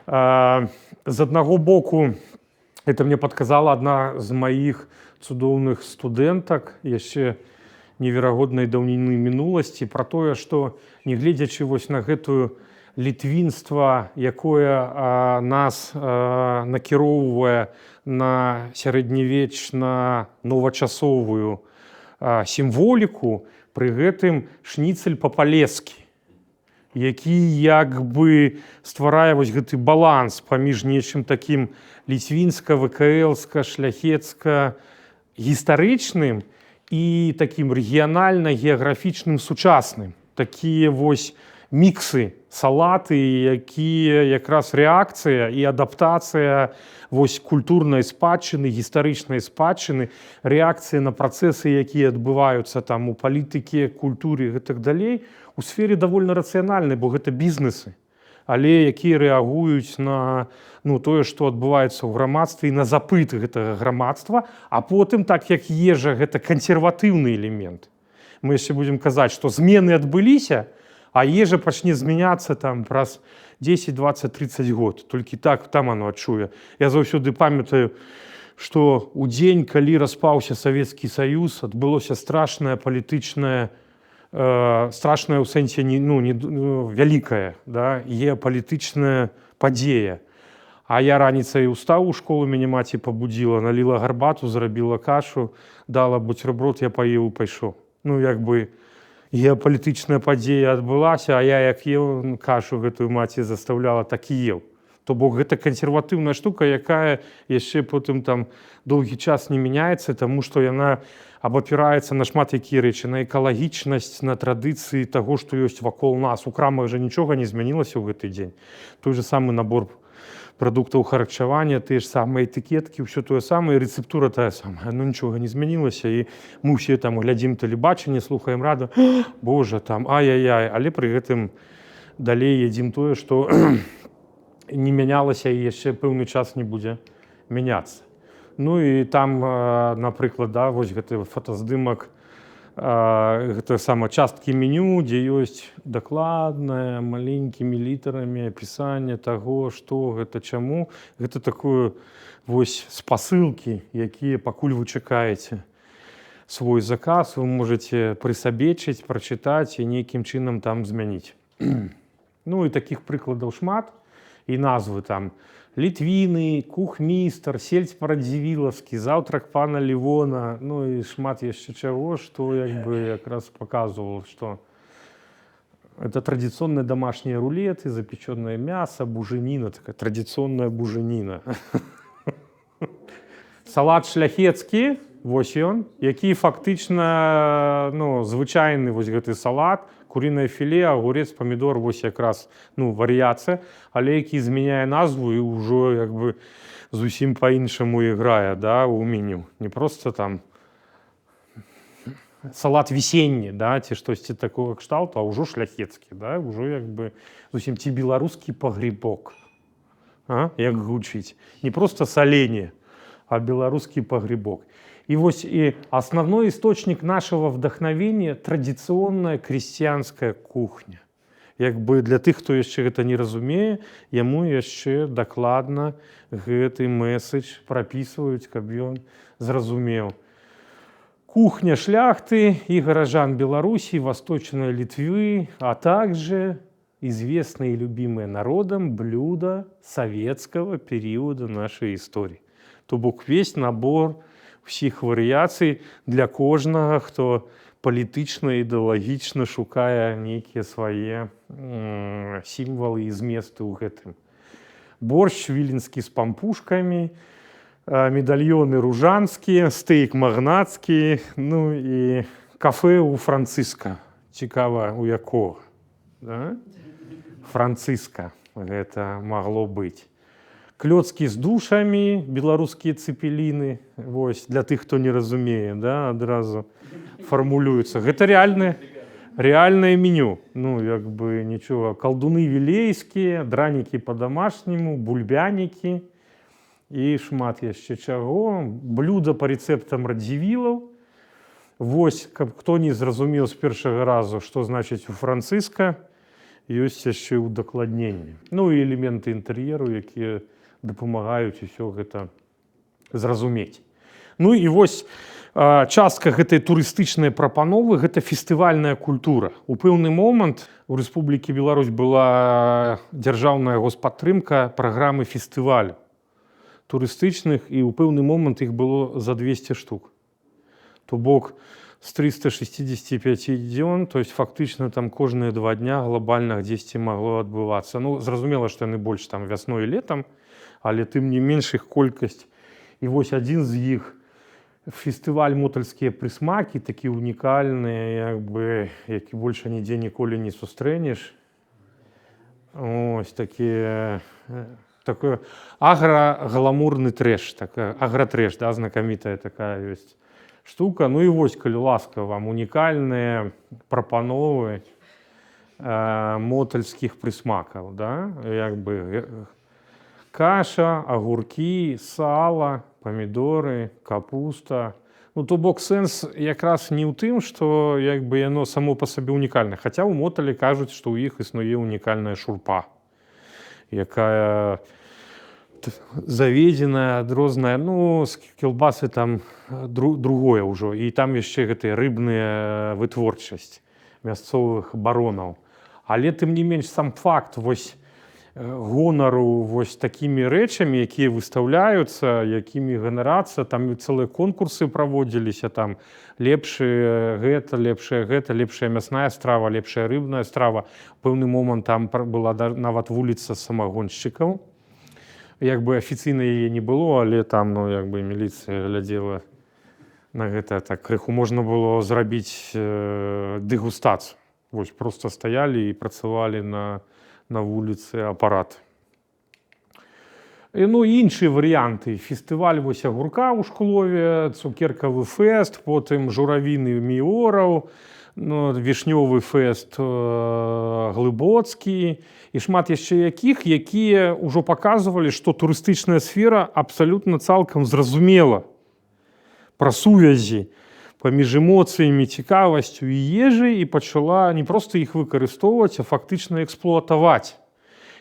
з аднаго боку, это мне падказала адна з маіх цудоўных студэнтак яшчэ неверагоднай даўніны мінуласці, пра тое, што нягледзячы вось на гэтую літвінства, якое нас накіроўвае на сярэднявечна новачасовую сімволіку, пры гэтым шніцель па-палескі, які як бы стварае вось гэты баланс паміж нечым такім ліцвінска-ВКЛска, шляхецка-гістарычным і такім рэгіянальна-геаграфічным сучасным. Такія вось міксы, салаты, якія якраз рэакцыя і адаптацыя вось культурнай спадчыны, гістарычнай спадчыны, рэакцыя на працэсы, якія адбываюцца там у палітыкі, культуры і гэтак далей, у сферы давольна рацыянальнай, бо гэта бізнесы, але якія рэагуюць на тое, што адбываецца ў грамадстве і на запыт гэтага грамадства, а потым, так як ежа, гэта кансерватыўны элемент. Мы яшчэ будзем казаць, што змены адбыліся, а ежа пачне змяняцца там праз 10, 20, 30 год. Толькі так там оно адчуе. Я заўсёды памятаю, што ў дзень, калі распаўся Савецкі Саюз, адбылося страшнае палітычнае, страшная ў сэнсе вялікая геапалітычная падзея. А я раніцай устаў у школу, мяне маці пабудзіла, наліла гарбату, зрабіла кашу, дала буцерброд, я паеў і пайшоў. Ну, як бы геапалітычная падзея адбылася, а я як еў кашу гэтую маці застаўляла, так і еў. То бок гэта кансерватыўная штука, якая яшчэ потым там доўгі час не мяняецца, таму што яна абапіраецца на шмат якія рэчы, на экалагічнасць, на традыцыі таго, што ёсць вакол нас. У крамах жа нічога не змянілася ў гэты дзень. Той же самы набор прадуктаў харчавання, тыя ж самыя этыкеткі, ўсё тое самае, рэцэптура тая самая. Ну нічога не змянілася, і мы ўсе там глядзім тэлебачанне, слухаем радыё, Божа, там, ай-яй-яй, але пры гэтым далей едзім тое, што не мянялася і яшчэ пэўны час не будзе мяняцца. Ну і там, напрыклад, да, вось гэты фотаздымак, гэта сама часткі меню, дзе ёсць дакладнае маленькімі літарамі апісанне таго, што гэта, чаму. Гэта такое вось спасылкі, якія пакуль вы чакаеце свой заказ, вы можаце прысабечыць, прачытаць і нейкім чынам там змяніць. Ну і такіх прыкладаў шмат. І назвы там Літвіны, кухмістар, сельдзь-па-радзівілаўскі, заўтрак пана Лівона, ну і шмат яшчэ чаго, што як бы якраз паказвала, што это традыцыйныя домашнія рулеты, запечёнае мяса, бужаніна, такая традыцыйная бужаніна. Салат шляхецкі, вось ён, які фактычна, ну, звычайны вось гэты салат, курінае філе, агурец, памідор, вось якраз, ну, варыяцыя, але які змяняе назву і ўжо як бы зусім па-іншаму іграе, да, у меню. Не проста там салат весенні, да, ці штосьці такога кшталту, а ўжо шляхецкі, да, ўжо як бы зусім ці беларускі пагрібок, як гучыць. Не проста саленне, а беларускі пагрібок. И вот и основной источник нашего вдохновения – традиционная крестьянская кухня. Як бы для тых, хто яшчэ гэта не разумее, яму яшчэ дакладна гэты месседж прапісваюць, каб ён зразумеў. Кухня шляхты и горожан Беларуси, Восточной Литвы, а также известные и любимые народом блюда советского периода нашей истории. То бок весь набор всіх варыяцый для кожнага, хто палітычна, ідэалагічна шукае нейкія свае сімвалы і зместы ў гэтым. Борщ віленскі з пампушкамі, медальёны ружанскія, стейк магнацкі, ну і кафе ў Францыска. Цікава, у якога? Да? Францыска гэта магло быць. Клёцкі з душамі, беларускія цэпеліны, вось, для тых, хто не разумее, да, адразу фармулююцца. Гэта рэальнае меню. Ну, як бы нічога. Калдуны вілейскія, дранікі па-дамашняму, бульбянікі і шмат яшчэ чаго. Блюда па рэцэптам радзівілаў. Вось, каб хто не зразумеў з першага разу, што значыць у Францыска, ёсць яшчэ ўдакладненне. Ну і элементы інтэр'еру, якія дапамагаюць усё гэта зразумець. Ну і вось частка гэтай турыстычнай прапановы – гэта фестывальная культура. У пэўны момант у Рэспублікі Беларусь была дзяржаўная госпадтрымка праграмы фестывалю турыстычных, і ў пэўны момант іх было за 200 штук. То бок з 365 дзён, то есть фактычна там кожныя 2 дня глобальна дзесьці магло адбывацца. Ну, зразумела, што яны больш там вясной і летам, але тым не менш іх колькасць. І вось адзін з іх фестываль мотальскія прысмакі, такі унікальны, як бы, які больш нідзе ніколі не сустрэнеш. Ось такі такой аграгаламурны трэш, агратрэш, да, знакамітая такая ёсць штука. Ну і вось, калі ласка, вам унікальныя прапановы мотальскіх прысмакаў, да, як бы каша, агуркі, сала, памідоры, капуста. Ну, то бок сэнс якраз не ў тым, што як бы яно само па сабе унікальнае. Хаця ў моталі кажуць, што ў іх існуе унікальная шурпа, якая заведзеная, адрозная, ну, з кілбасы там другое ўжо. І там яшчэ гэтая рыбная вытворчасць мясцовых баронаў. Але тым не менш сам факт вось гонару вось такімі рэчамі, якія выстаўляюцца, якімі ганарацца, там цэлыя конкурсы праводзіліся, там лепшая лепшая мясная страва, лепшая рыбная страва. У пэўны момант там была нават вуліца самагоншчыкаў. Як бы афіцыйна яе не было, але там, ну, як бы міліцыя глядзела на гэта, так крыху можна было зрабіць дэгустацыю. Вось проста стаялі і працавалі на вуліцы апараты. Ну, іншыя варыянты. Фестываль вось агурка ў Шклове, цукеркавы фэст, потым журавіны міораў, ну, вішнёвы фэст глыбоцкі і шмат яшчэ якія ўжо паказвалі, што турыстычная сфера абсалютна цалкам зразумела пра сувязі паміж эмоцыямі, цікавасцю і ежай і пачала не проста іх выкарыстоўваць, а фактычна эксплуатаваць.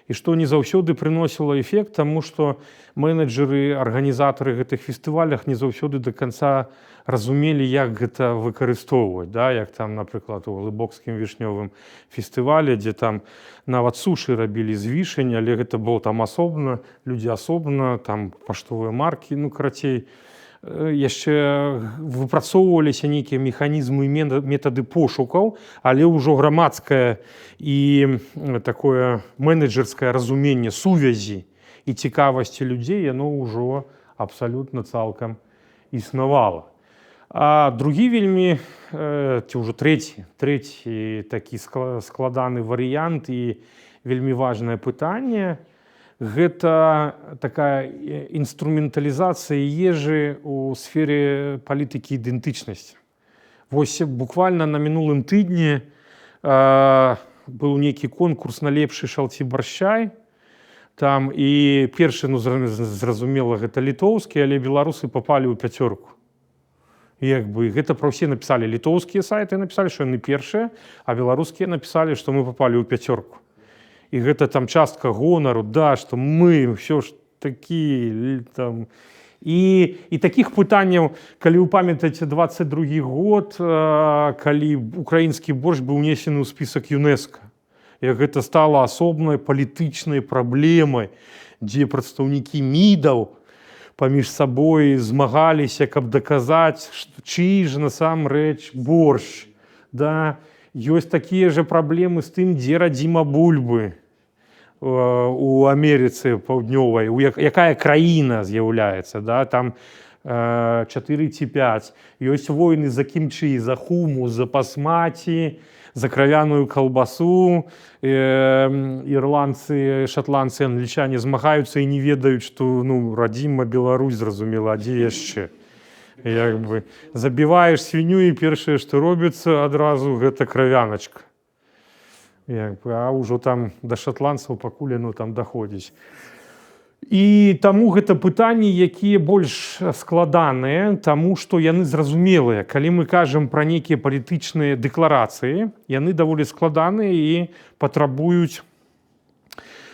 І што не заўсёды прыносіла эфект, таму што менеджеры, арганізатары гэтых фестывалях не заўсёды да канца разумелі, як гэта выкарыстоўваць. Да? Як там, напрыклад, у глыбоцкім вішнёвым фестывале, дзе там нават сушы рабілі з вішень, але гэта было там асобна, людзі асобна, там паштовыя маркі, ну, карацей, яшчэ выпрацоўваліся нейкія механізмы і метады пошукаў, але ўжо грамадскае і такое менеджерскае разуменне сувязі і цікавасці людзей, яно ўжо абсалютна цалкам існавала. А другі вельмі, ці ўжо трэці такі складаны варыянт і вельмі важнае пытанне, гэта такая інструменталізацыя ежы ў сфере палітыкі ідэнтычнасці. Вось буквально на мінулым тыдні быў нейкі конкурс на лепшы шалці баршчай. Там і першы, ну, зразумела, гэта літоўскі, але беларусы папалі ў пяцёрку. Як бы гэта пра ўсе напісалі. Літоўскія сайты напісалі, што яны першыя, а беларускія напісалі, што мы папалі ў пяцёрку. І гэта там частка гонару, да, што мы ўсё ж такі там. І такіх пытанняў, калі вы памятаеце 22 год, калі украінскі боршч быў унесены ў спісак ЮНЕСКО, і гэта стала асобнай палітычнай праблемай, дзе прадстаўнікі МІДаў паміж сабой змагаліся, каб даказаць, чый ж насамрэч боршч. Да? Ёсць такія же праблемы з тым, дзе радзіма бульбы у Амерыцы паўднёвай, якая краіна з'яўляецца. Да? Там 4 ці 5. Ёсць войны за кімчы, за хумус, за басмаці, за кравяную калбасу. Ірландцы, шатландцы, англічане змагаюцца і не ведаюць, што, ну, радзіма Беларусь, зразумела, а дзе яшчэ. Як бы забіваеш свінню і першае, што робіцца адразу, гэта кравяначка. Як бы, а ўжо там да шатландцаў пакуль яно там даходзіць. І таму гэта пытанні, якія больш складаныя, таму што яны зразумелыя. Калі мы кажам пра нейкія палітычныя дэкларацыі, яны даволі складаныя і патрабуюць,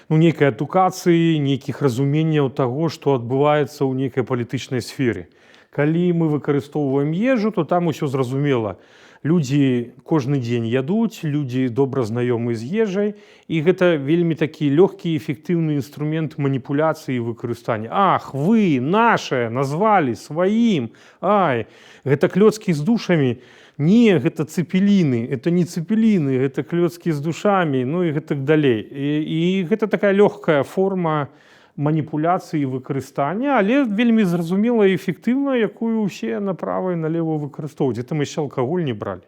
ну, нейкай адукацыі, нейкіх разуменняў таго, што адбываецца ў нейкай палітычнай сферы. Калі мы выкарыстоўваем ежу, то там усё зразумела. Людзі кожны дзень ядуць, людзі добра знаёмы з ежай, і гэта вельмі такі лёгкі і эфектыўны інструмент маніпуляцыі і выкарыстання. Ах, вы, нашае, назвалі сваім, ай, гэта клёцкі з душамі. Не, гэта цэпеліны, это не цэпеліны, гэта клёцкі з душамі, ну і гэтак далей. І гэта такая лёгкая форма маніпуляцыі і выкарыстання, але вельмі зразумела і эфектыўна, якую ўсе направа і налево выкарыстоўваюць. Гэта мы яшчэ алкаголь не бралі.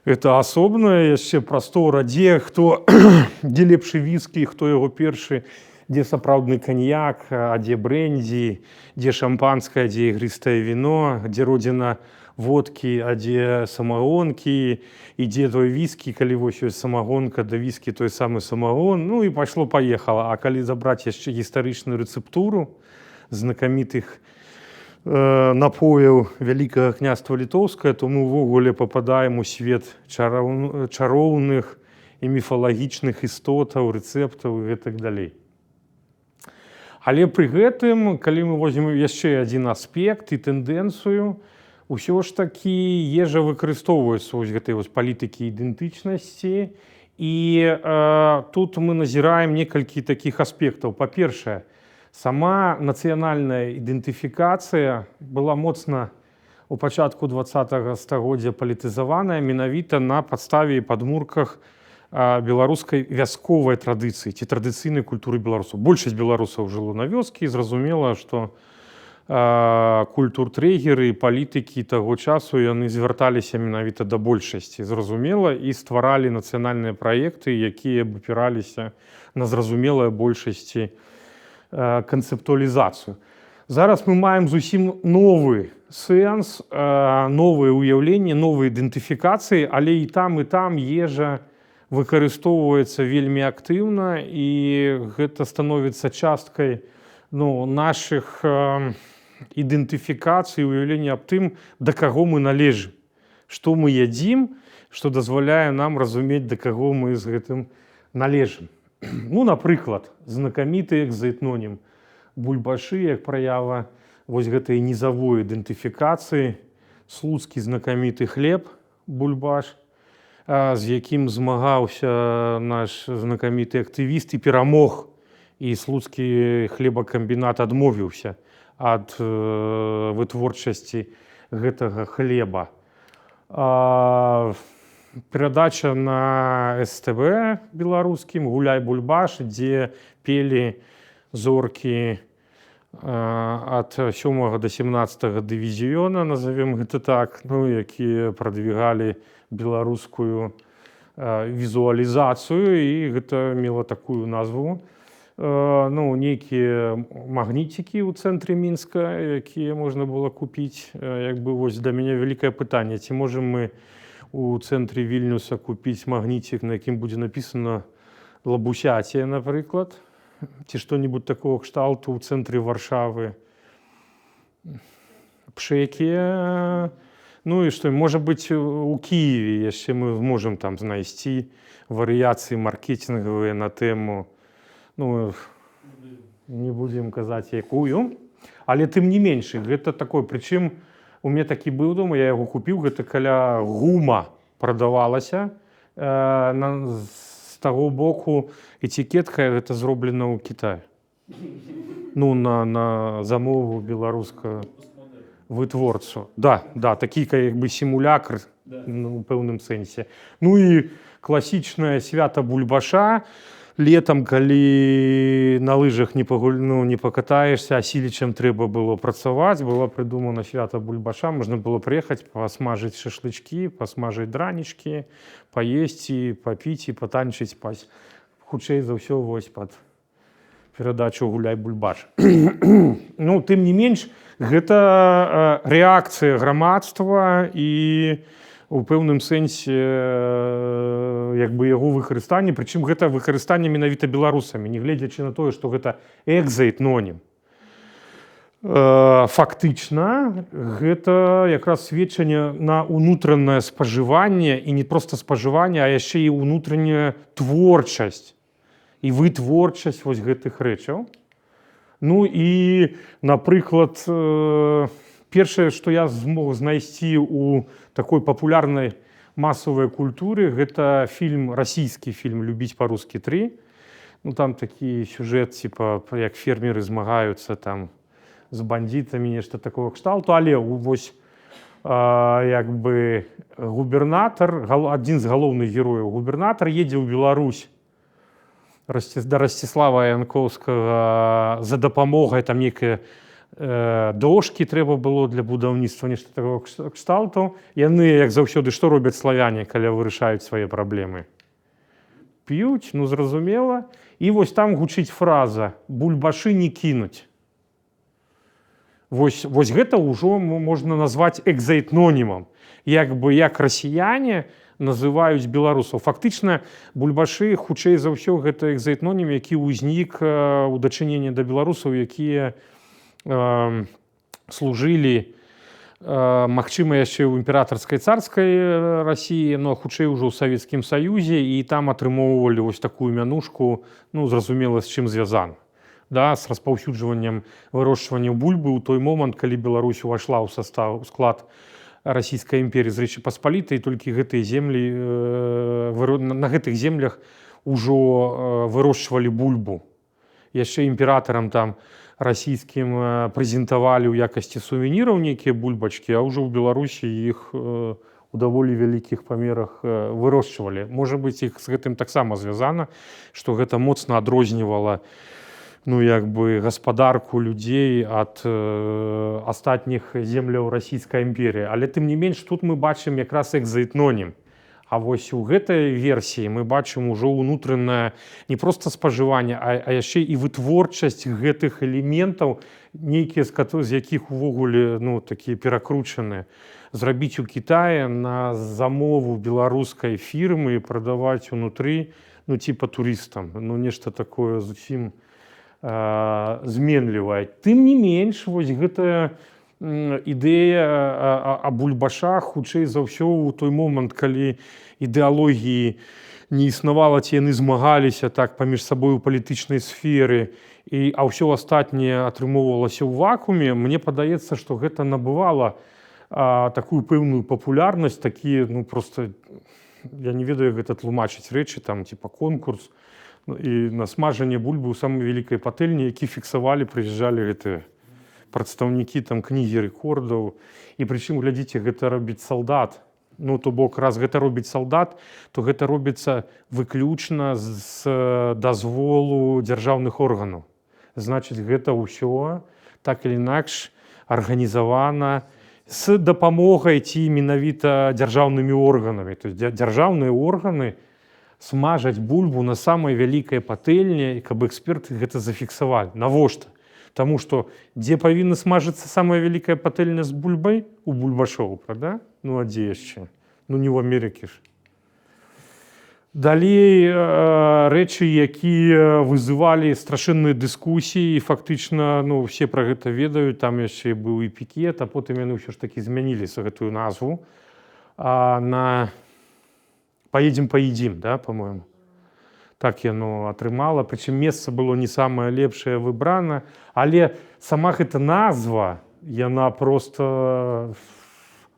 Гэта асобна яшчэ прастора, дзе хто, дзе лепшы віскі, хто яго першы, дзе сапраўдны каньяк, а дзе брэндзі, дзе шампанскае, дзе ігрыстае віно, дзе родзіна водкі, а дзе самагонкі, і дзе той віскі, калі вось ёсць самагонка, да віскі той самы самагон, ну і пайшло-паехала. А калі забраць яшчэ гістарычную рэцэптуру знакамітых напояў Вялікага княства Літоўскага, то мы ўвогуле пападаем у свет чароўных і міфалагічных істотаў, рэцэптаў і гэтак далей. Але пры гэтым, калі мы возьмем яшчэ адзін аспект і тэндэнцыю, усё ж такі ежа выкарыстоўваецца вось гэтай вось палітыкі ідэнтычнасці, І тут мы назіраем некалькі такіх аспектаў. Па-першае, сама нацыянальная ідэнтыфікацыя была моцна у пачатку 20-го стагоддзя палітызаваная менавіта на падставе і падмурках беларускай вясковай традыцыі ці традыцыйнай культуры беларусаў. Большасць беларусаў жыло на вёскі, і зразумела, што культуртрэгеры і палітыкі таго часу яны звярталіся менавіта да большасці, зразумела, і стваралі нацыянальныя праекты, якія б апіраліся на зразумелыя большасці канцэптуалізацыю. Зараз мы маем зусім новы сэнс, новыя ўяўленні, новыя ідэнтыфікацыі, але і там ежа выкарыстоўваецца вельмі актыўна, і гэта становіцца часткай нашых ідэнтыфікацый, уяўлення аб тым, да каго мы належым, што мы ядзім, што дазваляе нам разумець, да каго мы з гэтым належым. Напрыклад, знакаміты экзаэтнонім бульбашы, як праява вось гэтай нізавой ідэнтыфікацыі, слуцкі знакаміты хлеб бульбаш, з якім змагаўся наш знакаміты актывіст і перамог, і слуцкі хлебакамбінат адмовіўся ад вытворчасці гэтага хлеба. Перадача на СТВ беларускім «Гуляй бульбаш», дзе пелі зоркі ад 7 до 17 дывізіёна, назовем гэта так, якія прадвігалі беларускую візуалізацыю, і гэта мела такую назву. Нейкія магніцікі ў цэнтры Мінска, якія можна было купіць. Вось для мяне вялікае пытанне, ці можам мы у цэнтры Вільнюса купіць магніцік, на якім будзе напісана «Лабусяція», напрыклад, ці што-небудзь такого кшталту ў цэнтры Варшавы. Пшэкі. І што, можа быць, у Кіеве яшчэ мы можам там знайсці варыяцыі маркетынгавыя на тэму, не будзем казаць якую, але тым не менш, гэта такое, прычым у мяне такі быў дома, я яго купіў, гэта каля ГУМа прадавалася, з таго боку этикетка гэта зроблена ў Кітаі. На замову беларускага вытворцу. Да, такі сімулякр у пэўным сэнсе. І класічнае свята бульбаша. Летом, калі на лыжах не пакатаешся, а сілічам трэба было працаваць, было прыдумана свята бульбаша, можна было прыехаць, пасмажыць шашлычкі, пасмажыць дранічкі, паесці, папіць і патанчыць, хутчэй за ўсё вось пад перадачу «Гуляй бульбаш». Тым не менш, гэта рэакцыя грамадства і у пэўным сэнсе яго выкарыстанне, прычым гэта выкарыстанне менавіта беларусамі, нягледзячы на тое, што гэта экзаэтнонім. Фактычна гэта якраз сведчанне на ўнутранае спажыванне, і не проста спажыванне, а яшчэ і ўнутраная творчасць і вытворчасць вось гэтых рэчаў. І, напрыклад, першае, што я змог знайсці ў такой папулярнай масавай культуры, гэта расійскі фільм «Любіць па-рускі 3». Там такі сюжэт, як фермеры змагаюцца там з бандитамі, нешта такого кшталту, але вось губернатар, адзін з галоўных герояў, губернатар едзе ў Беларусь да Расціслава Янкоўскага за дапамогай там нейкая дошкі трэба было для будаўніцтва, нешта такого кшталту. Яны, як заўсёды, што робяць славяне, калі вырашаюць свае праблемы? П'юць, зразумела. І вось там гучыць фраза «бульбашы не кінуць». Вось гэта ўжо можна назваць экзаэтнонімам. Як расіяне называюць беларусаў. Фактычна, бульбашы, хутчэй за ўсё, гэта экзаэтнонім, які ўзнік у дачыненні да беларусаў, якія служылі, магчыма, яшчэ ў імператарскай царскай Расіі, хутчэй ужо ў Савецкім Саюзе, і там атрымоўвалі вось такую мянушку, зразумела, з чым звязана. З распаўсюджваннем вырошчвання бульбы ў той момант, калі Беларусь увайшла ў склад Расійскай імперіі з Рэчы Паспалітай, толькі гэтыя землі на гэтых землях ужо вырошчвалі бульбу. Яшчэ імператарам там расійскім прэзентавалі ў якасці сувеніраў нейкія бульбачкі, а ўжо ў Беларусі іх у даволі вялікіх памерах вырошчвалі. Можа быць, іх з гэтым таксама звязана, што гэта моцна адрознівала гаспадарку людзей ад астатніх земляў расійскай імперіі. Але тым не менш тут мы бачым якраз экзаэтнонім. А вось у гэтай версіі мы бачым ужо ўнутранае не проста спажыванне, а яшчэ і вытворчасць гэтых элементаў, нейкія з якіх увогуле такія перакручаныя. Зрабіць у Кітаі на замову беларускай фірмы і прадаваць унутры, типа турыстам. Нешта такое зусім зменлівая. Тым не менш, вось гэтая ідэя о бульбашах хутчэй за ўсё ў той момант, калі ідэалогіі не існавала, ці яны змагаліся так паміж сабой у палітычнай сферы, а ўсё астатняе атрымоўвалася ў вакууме, мне падаецца, што гэта набывала такую пэўную папулярнасць, такі, просто, я не ведаю, як гэта тлумачыць рэчы, там, типа конкурс, і на смажанне бульбы ў самай вялікай патэльні, які фіксавалі, прыязджалі гэтыя прадстаўнікі там кнігі рэкордаў. І прычым, глядзіце, гэта робіць салдат. То бок, раз гэта робіць салдат, то гэта робіцца выключна з дазволу дзяржаўных органаў. Значыць, гэта ўсё так или інакш арганізавана з дапамогай ці менавіта дзяржаўнымі органамі. То есть дзяржаўныя органы смажаць бульбу на самай вялікай патэльні, каб эксперты гэта зафіксавалі. Навошта? Таму што дзе павінна смажыцца самая вялікая патэльня з бульбай? У бульбашоў, правда? А дзе яшчэ? Не ў Амерыкі ж. Далей рэчы, якія вызывалі страшэнныя дыскусіі, і фактычна ўсе пра гэта ведаюць, там яшчэ быў і пікет, а потым яны ўсё ж такі змянілі гэтую назву на «Поедем-поедим», да, по-моему. Так яно атрымала, прычым месца было не самае лепшае выбрана, але сама гэта назва, яна проста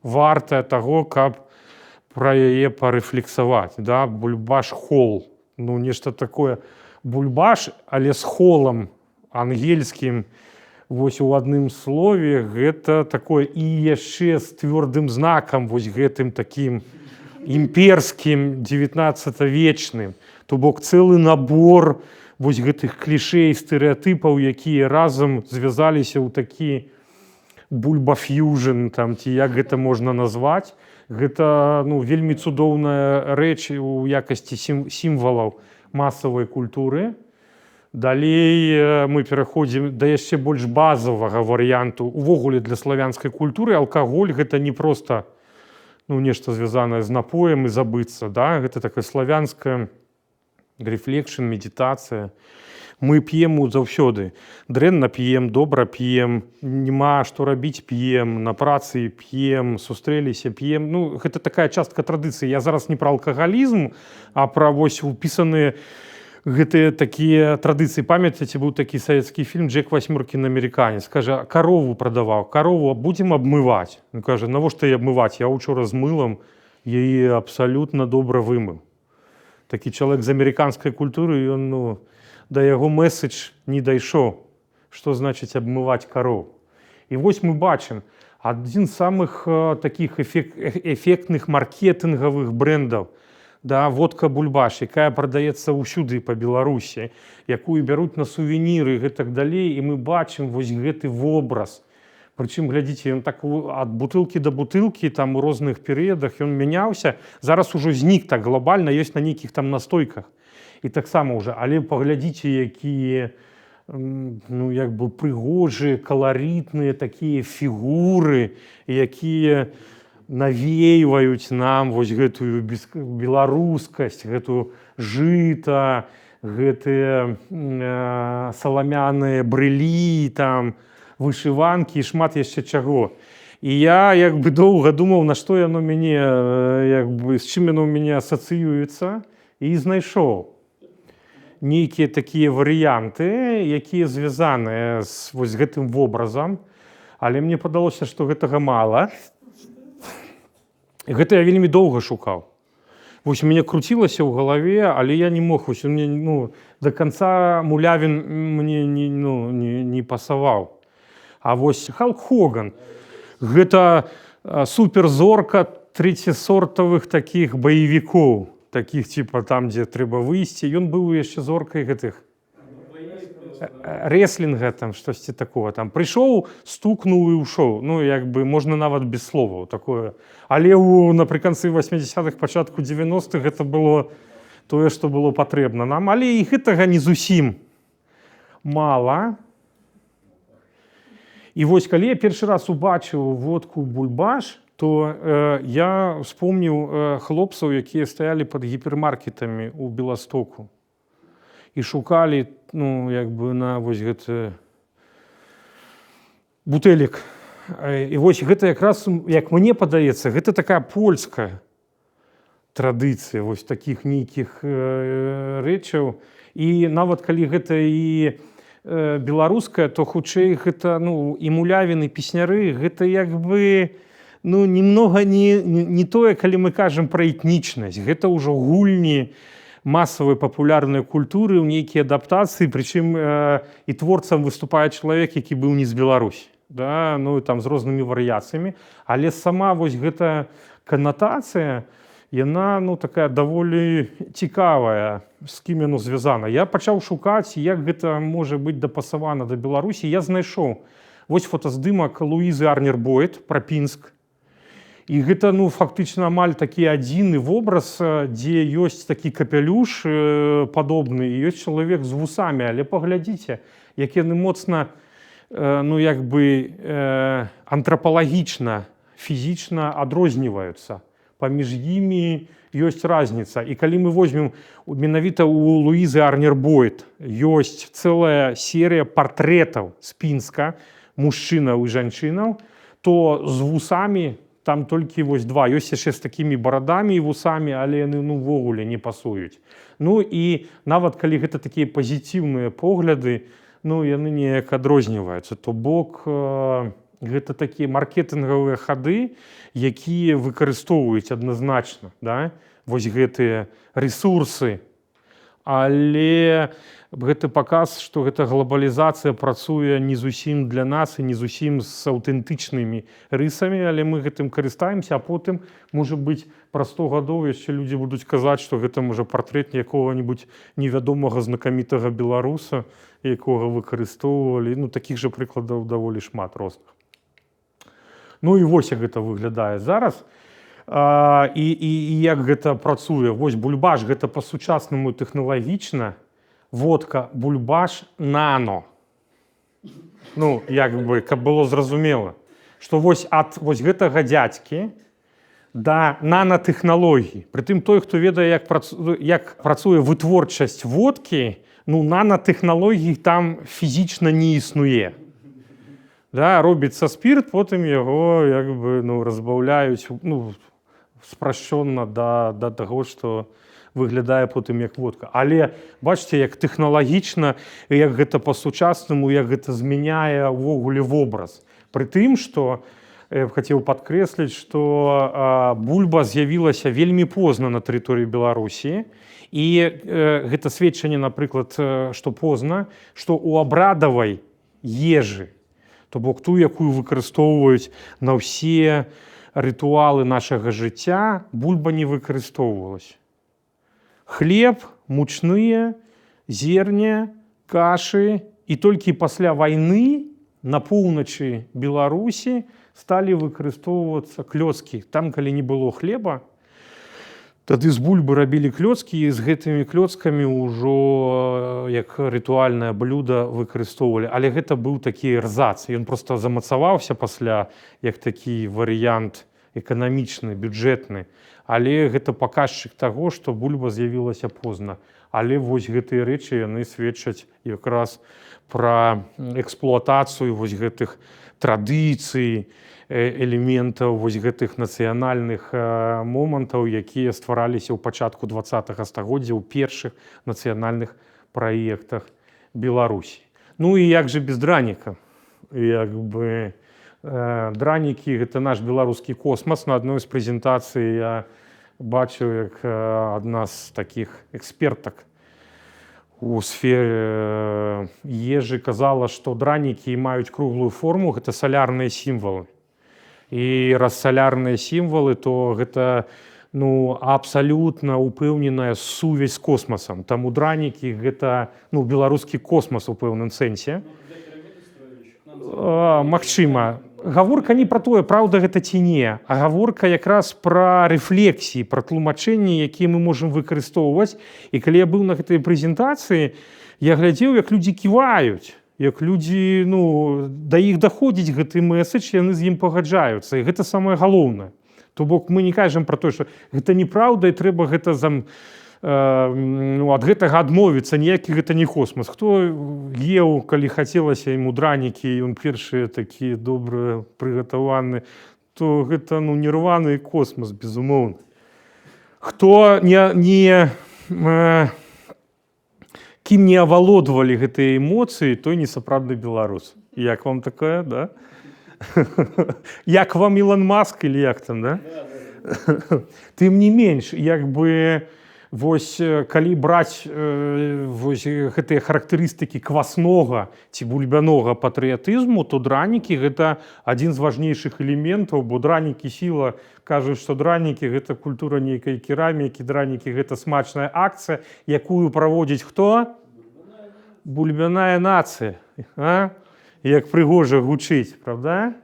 вартая таго, каб пра яе парэфлексаваць. Да? Бульбаш-хол. Нешта такое. Бульбаш, але з холам ангельскім, вось у адным слове, гэта такое і яшчэ з твёрдым знакам, вось гэтым такім імперскім 19-вечным. То бок цэлы набор вось гэтых клішэй, стэрэатыпаў, якія разам звязаліся ў такі бульбафьюжн, ці як гэта можна назваць. Гэта вельмі цудоўная рэч у якасці сімвалаў масавай культуры. Далей мы пераходзім да яшчэ больш базавага варыянту. Увогуле для славянскай культуры алкаголь гэта не проста нешта звязанае з напоем і забыцца. Да? Гэта такая славянская рефлекшн, медитацыя. Мы п'ем заўсёды. Дрэнна п'ем, добра п'ем, няма што рабіць п'ем, на працы п'ем, сустрэліся п'ем. Гэта такая частка традыцыі. Я зараз не пра алкагалізм, а пра вось упісаныя гэтыя такія традыцыі. Памятаеце, быў такі савецкі фільм «Джек Васьмёркін амерыканец». Кажа, карову прадаваў, карову будзем абмываць. Кажа, навошта яе абмываць? Я учора з мылам яе абсалютна добра вымыў. Такі чалавек з амерыканскай культуры, ён да яго месседж не дайшоў. Што значыць абмываць кароў? І вось мы бачым адзін з самых такіх эфектных маркетынгавых брэндаў. Да, водка «Бульбаш», якая прадаецца ўсюды па Беларусі, якую бяруць на сувеніры і гэтак далей, і мы бачым вось гэты вобраз. Прычым, глядзіце, ён так ад бутылкі да бутылкі, там у розных перыядах ён мяняўся, зараз ужо знік так глобальна, ёсць на нейкіх там настойках. І таксама ўжо, але паглядзіце, якія прыгожыя, каларытныя такія фігуры, якія навеиваюць нам вось гэтую беларускасць, гэту жыта, гэтыя саламяныя брылі, там, вышыванкі і шмат яшчэ чаго. І я доўга думаў, на што яно мяне, з чым яно ў мяне асацыюецца, і знайшоў нейкія такія варыянты, якія звязаныя з вось гэтым вобразам, але мне падалося, што гэтага мала. І гэта я вельмі доўга шукаў. Вось у мяне круцілася ў галаве, але я не мог, вось у мяне, ну, да канца мулявін мне не пасаваў. А вось Халк Хоган – гэта суперзорка трэцясортавых такіх баевікоў, такіх типа там, дзе трэба выйсці. Ён быў яшчэ зоркай гэтых рэслінга, там штосьці такого. Там прыйшоў, стукнуў і ўшоў. Ну, як бы можна нават без словаў такое. Але напрыканцы 80-х, пачатку 90-х гэта было тое, што было патрэбна нам. Але і гэтага не зусім мала. І вось калі я першы раз убачыў водку Бульбаш, то я вспомніў хлопцаў, якія стаялі пад гіпермаркетамі ў Беластоку і шукалі, ну, як бы на вось гэты бутэлек. І вось гэта якраз, як мне падаецца, гэта такая польская традыцыя вось такіх нейкіх рэчаў. І нават калі гэта і беларуская, то хутчэй гэта, ну, і мулявіны, песняры, гэта як бы, ну, немного не тое, калі мы кажам пра этнічнасць. Гэта ўжо гульні масавай папулярнай культуры, ў нейкія адаптацыі, прычым і творцам выступае чалавек, які быў не з Беларусі, да? Ну, там з рознымі варыяцыямі. Але сама вось гэта канатацыя, яна, ну, такая даволі цікавая, з кім яно звязана. Я пачаў шукаць, як гэта можа быць дапасавана да Беларусі. Я знайшоў вось фотаздымак Луізы Арнер-Бойд пра Пінск. І гэта, ну, фактычна амаль такі адзіны вобраз, дзе ёсць такі капялюш падобны, і ёсць чалавек з вусамі. Але паглядзіце, як яны моцна, ну, як бы антрапалагічна, фізічна адрозніваюцца. Паміж імі ёсць разніца. І калі мы возьмем менавіта у Луізы Арнер-Бойд, ёсць цэлая серыя партрэтаў з Пінска, мужчынаў і жанчынаў, то з вусамі там толькі вось два. Ёсць яшчэ з такімі барадамі і вусамі, але яны, ну, ввогуле не пасуюць. Ну і нават калі гэта такія пазітыўныя погляды, ну, яны неяк адрозніваюцца. То бок гэта такія маркетынгавыя хады, якія выкарыстоўваюць адназначна, да, вось гэтыя рэсурсы. Але гэты паказ, што гэта глобалізацыя працуе не зусім для нас і не зусім з аўтэнтычнымі рысамі, але мы гэтым карыстаемся, а потым, можа быць, праз 100 гадоў яшчэ людзі будуць казаць, што гэта, можа, партрэт якога-небудзь невядомага знакамітага беларуса, якога выкарыстоўвалі. Ну, такіх жа прыкладаў даволі шмат розных. Ну і вось як гэта выглядае зараз. І як гэта працуе. Вось Бульбаш гэта па-сучаснаму тэхналагічна. Водка Бульбаш нано. Ну, як бы, каб было зразумела, што вось ад вось гэтага дзядзькі да нанотэхналогій. Прытым той, хто ведае, як працуе вытворчасць водкі, ну, нанотэхналогій там фізічна не існуе. Да, робіцца спірт, потым яго, як бы, ну, разбаўляюць, ну, спрашчона да таго, што выглядае потым як водка. Але бачыце, як тэхналагічна, як гэта па-сучаснаму, як гэта змяняе ўвогуле вобраз. Пры тым, што я б хацеў падкрэсліць, што бульба з'явілася вельмі позна на тэрыторыі Беларусі. І гэта сведчанне, напрыклад, што позна, што ў абрадавай ежы, то бок ту, якую выкарыстоўваюць на ўсе рытуалы нашага жыцця, бульба не выкарыстоўвалась. Хлеб, мучныя, зерне, кашы. І толькі пасля вайны на поўначы Беларусі сталі выкарыстоўвацца клёцкі. Там, калі не было хлеба, тады з бульбы рабілі клёцкі, і з гэтымі клёцкамі ўжо як рытуальнае блюда выкарыстоўвалі. Але гэта быў такі эрзац. Ён проста замацаваўся пасля, як такі варыянт эканамічны, бюджэтны. Але гэта паказчык таго, што бульба з'явілася позна. Але вось гэтыя рэчы, яны сведчаць якраз пра эксплуатацыю вось гэтых традыцый, элементаў вось гэтых нацыянальных момантаў, якія ствараліся ў пачатку 20-го стагоддзя ў першых нацыянальных праектах Беларусі. Ну і як жа без драніка? Як бы Дранікі гэта наш беларускі космас. На адной з прэзентацый я бачыў, як адна з такіх экспертак у сфере ежы казала, што дранікі маюць круглую форму, гэта салярныя сімвалы. І раз салярныя сімвалы, то гэта абсалютна упэўненая сувязь з космасам. Таму дранікі гэта беларускі космас у пэўным сэнсе. Магчыма. Гаворка не пра тое, праўда гэта ці не, а гаворка якраз пра рэфлексіі, пра тлумачэнні, якія мы можам выкарыстоўваць. І калі я быў на гэтай прэзентацыі, я глядзеў, як людзі ківаюць, як людзі, да іх даходзіць гэты месседж, яны з ім пагаджаюцца. І гэта самае галоўнае. То бок мы не кажам пра тое, што гэта неправда і трэба гэта ад гэтага адмовіцца, ніякі гэта не космас. Хто еў, калі хацелася яму дранікі, ён першыя такія добра прыгатаваны, то гэта нерваны космас, безумоўна. Хто кім не авалодвалі гэтыя эмоцыі, той не сапраўдны беларус. Як вам такое, да? Як вам Ілон Маск, или як там, да? Тым не менш, як бы вось калі браць вось гэтыя характарыстыкі кваснога ці бульбянога патрыятызму, то дранікі гэта адзін з важнейшых элементаў, бо дранікі сіла кажуць, што дранікі гэта культура нейкай керамікі, дранікі гэта смачная акцыя, якую праводзіць хто? Бульбяная нацыя. Як прыгожа гучыць, правда?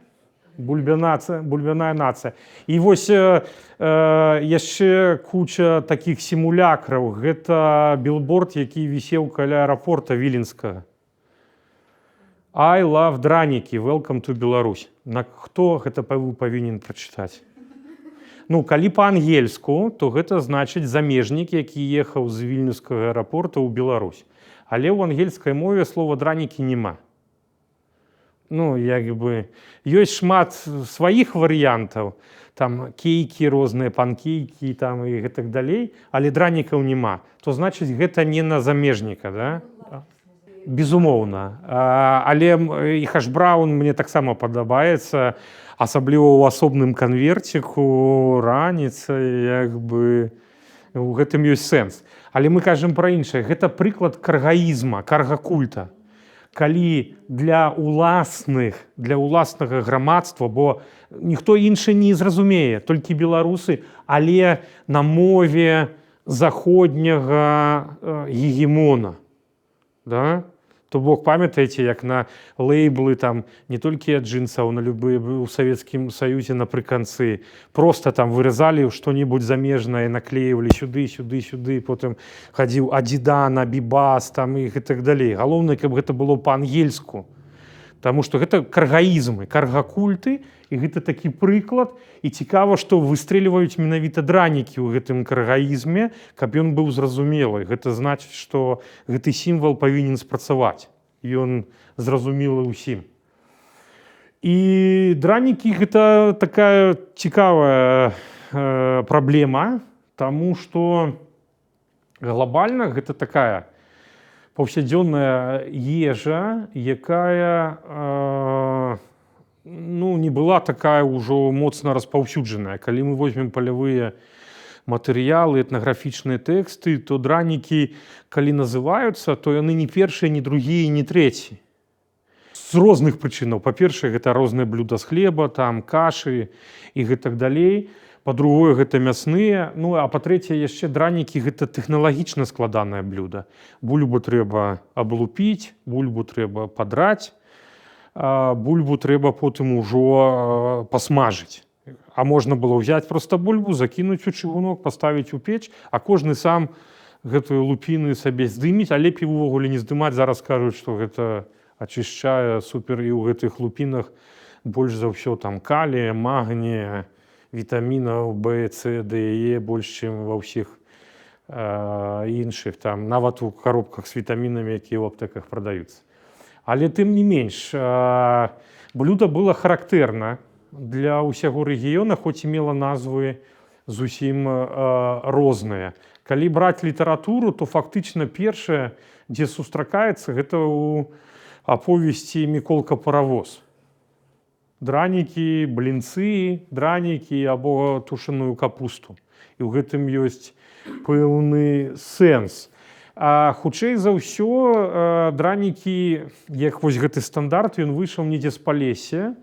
Бульбяная нацыя. І вось яшчэ куча такіх сімулякраў. Гэта білборд, які вісеў каля аэрапорта Віленскага. I love дранікі, welcome to Беларусь. Хто гэта павінен прачытаць? Калі па-ангельску, то гэта значыць замежнік, які ехаў з вільнюскага аэрапорта ў Беларусь. Але ў ангельскай мове слова дранікі няма. Ёсць шмат сваіх варыянтаў, там кейкі, розныя панкейкі там, і гэтак далей, але дранікаў няма. То значыць, гэта не на замежніка, да? Безумоўна. Але і хаш-браун мне таксама падабаецца, асабліва ў асобным канверціку, раніцай, у гэтым ёсць сэнс. Але мы кажам пра іншае. Гэта прыклад каргаізма, карга-культа. Калі для ўласнага грамадства, бо ніхто іншы не зразумее, толькі беларусы, але на мове заходняга гегемона. Да? То бок, памятаеце, як на лейблы там не толькі ад джинсаў, на любыя ў Савецкім Саюзе напрыканцы, проста там выразалі што-небудзь замежнае, наклеівалі сюды, потым хадзіў Адзідан, Абібас там і гэтак далей. Галоўнае, каб гэта было па-ангельску. Таму што гэта каргаізмы, каргакульты, і гэта такі прыклад. І цікава, што выстрэльваюць менавіта дранікі ў гэтым каргаізме, каб ён быў зразумелы. Гэта значыць, што гэты сімвал павінен спрацаваць. Ён зразумелы ўсім. І дранікі гэта такая цікавая праблема, таму што глобальна гэта такая паўсядзённая ежа, якая не была такая ўжо моцна распаўсюджаная. Калі мы возьмем палявыя матэрыялы, этнаграфічныя тэксты, то дранікі, калі называюцца, то яны не першыя, не другія, не трэці. З розных прычынаў. Па-першае, гэта розныя блюда з хлеба, там кашы і гэтак далей. Па-другое, гэта мясныя. А па-трэцяе, яшчэ дранікі гэта тэхналагічна складанае блюда. Бульбу трэба аблупіць, бульбу трэба падраць, бульбу трэба потым ужо пасмажыць. А можна было ўзяць проста бульбу, закінуць у чыгунок, паставіць у печ, а кожны сам гэтую лупіну сабе здыміць, а лепей увогуле не здымаць. Зараз кажуць, што гэта ачышчае супер, і ў гэтых лупінах больш за ўсё там калія, магнія, вітамінаў В, С, Д, Е больш, чым ва ўсіх іншых, там, нават у коробках з вітамінамі, якія ў аптэках прадаюцца. Але тым не менш, блюда было характэрна для ўсяго рэгіёна, хоць і мела назвы зусім розныя. Калі браць літаратуру, то фактычна першае, дзе сустракаецца, гэта ў аповесці «Міколка паравоз». Дранікі, блінцы, дранікі або тушаную капусту. І ў гэтым ёсць пэўны сэнс. А хутчэй за ўсё, дранікі, як вось гэты стандарт, ён выйшаў недзе з Палесся,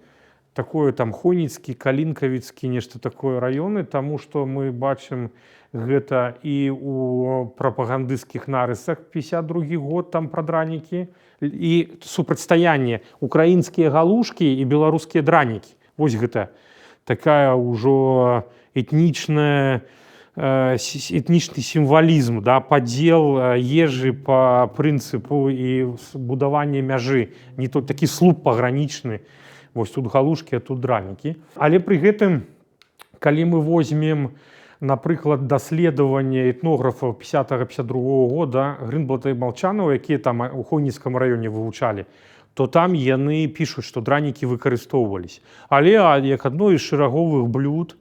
такое там Хойніцкі, Калінкавіцкі, нешта такое раёны, таму што мы бачым гэта і ў прапагандысцкіх нарысах 52 год там пра дранікі, і супрацьстаянне украінскія галушкі і беларускія дранікі. Вось гэта такая ўжо этнічны сімвалізм, да, падзел ежы па прынцыпу і будаванне мяжы, не то такі слуп пагранічны. Вось тут галушкі, а тут дранікі. Але пры гэтым, калі мы возьмем, напрыклад, даследаванне этнографаў 50-52 года Грынблата і Малчанова, якія там у Хойніцкім раёне вывучалі, то там яны пішуць, што дранікі выкарыстоўваліся. Але як адно з шэраговых блюд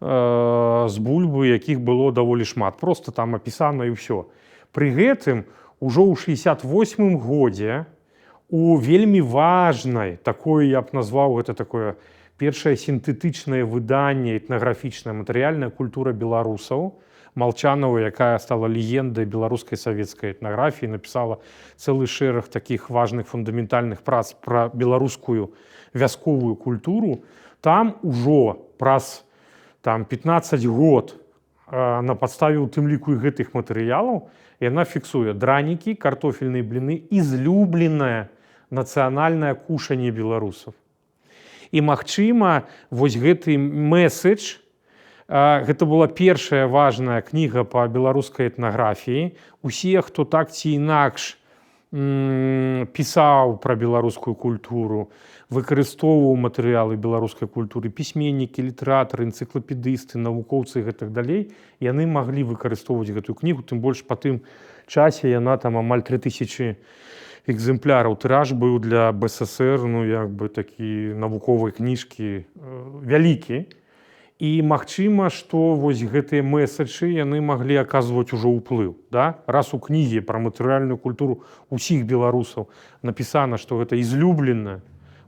з бульбы, якіх было даволі шмат. Просто там апісана і ўсё. Пры гэтым ужо ў 68 годзе у вельмі важнай, такой, я б назваў гэта такое першае сінтэтычнае выданне этнаграфічнае матэрыяльная культура беларусаў, Малчанова, якая стала легендай беларускай савецкай этнаграфіі, напісала цэлы шэраг такіх важных фундаментальных прац пра беларускую вясковую культуру. Там ужо праз 15 год на падставе у тым ліку і гэтых матэрыялаў яна фіксуе дранікі, картофельныя бліны, излюбленае нацыянальнае кушанне беларусаў. І, магчыма, вось гэты месседж, гэта была першая важная кніга па беларускай этнаграфіі. Усе, хто так ці інакш пісаў пра беларускую культуру, выкарыстоўваў матэрыялы беларускай культуры, пісьменнікі, літаратары, энцыклапедысты, навукоўцы і гэтак далей, яны маглі выкарыстоўваць гэтую кнігу, тым больш па тым часе яна там амаль 3000 экземпляраў. Тыраж быў для БССР, ну, як бы такі навуковай кніжкі вялікі. І магчыма, што вось гэтыя месаджы яны маглі аказваць ужо ўплыў. Да? Раз у кнігі пра матэрыяльную культуру ўсіх беларусаў напісана, што гэта излюбленае